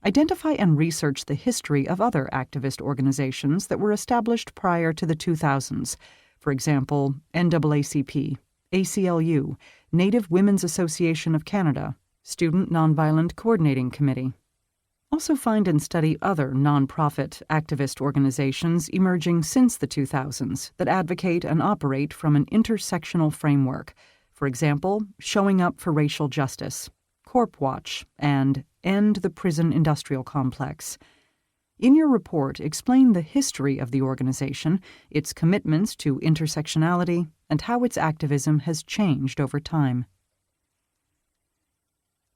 Identify and research the history of other activist organizations that were established prior to the 2000s, for example, NAACP, ACLU, Native Women's Association of Canada, Student Nonviolent Coordinating Committee. Also find and study other nonprofit activist organizations emerging since the 2000s that advocate and operate from an intersectional framework. For example, Showing Up for Racial Justice, Corp Watch, and End the Prison Industrial Complex. In your report, explain the history of the organization, its commitments to intersectionality, and how its activism has changed over time.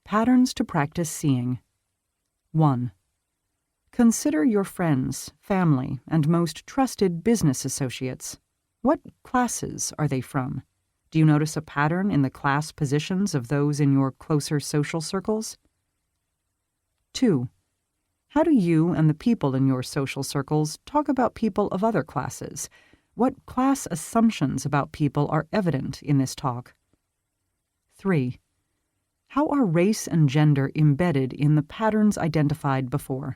Patterns to practice seeing. 1. Consider your friends, family, and most trusted business associates. What classes are they from? Do you notice a pattern in the class positions of those in your closer social circles? 2. How do you and the people in your social circles talk about people of other classes? What class assumptions about people are evident in this talk? 3. How are race and gender embedded in the patterns identified before?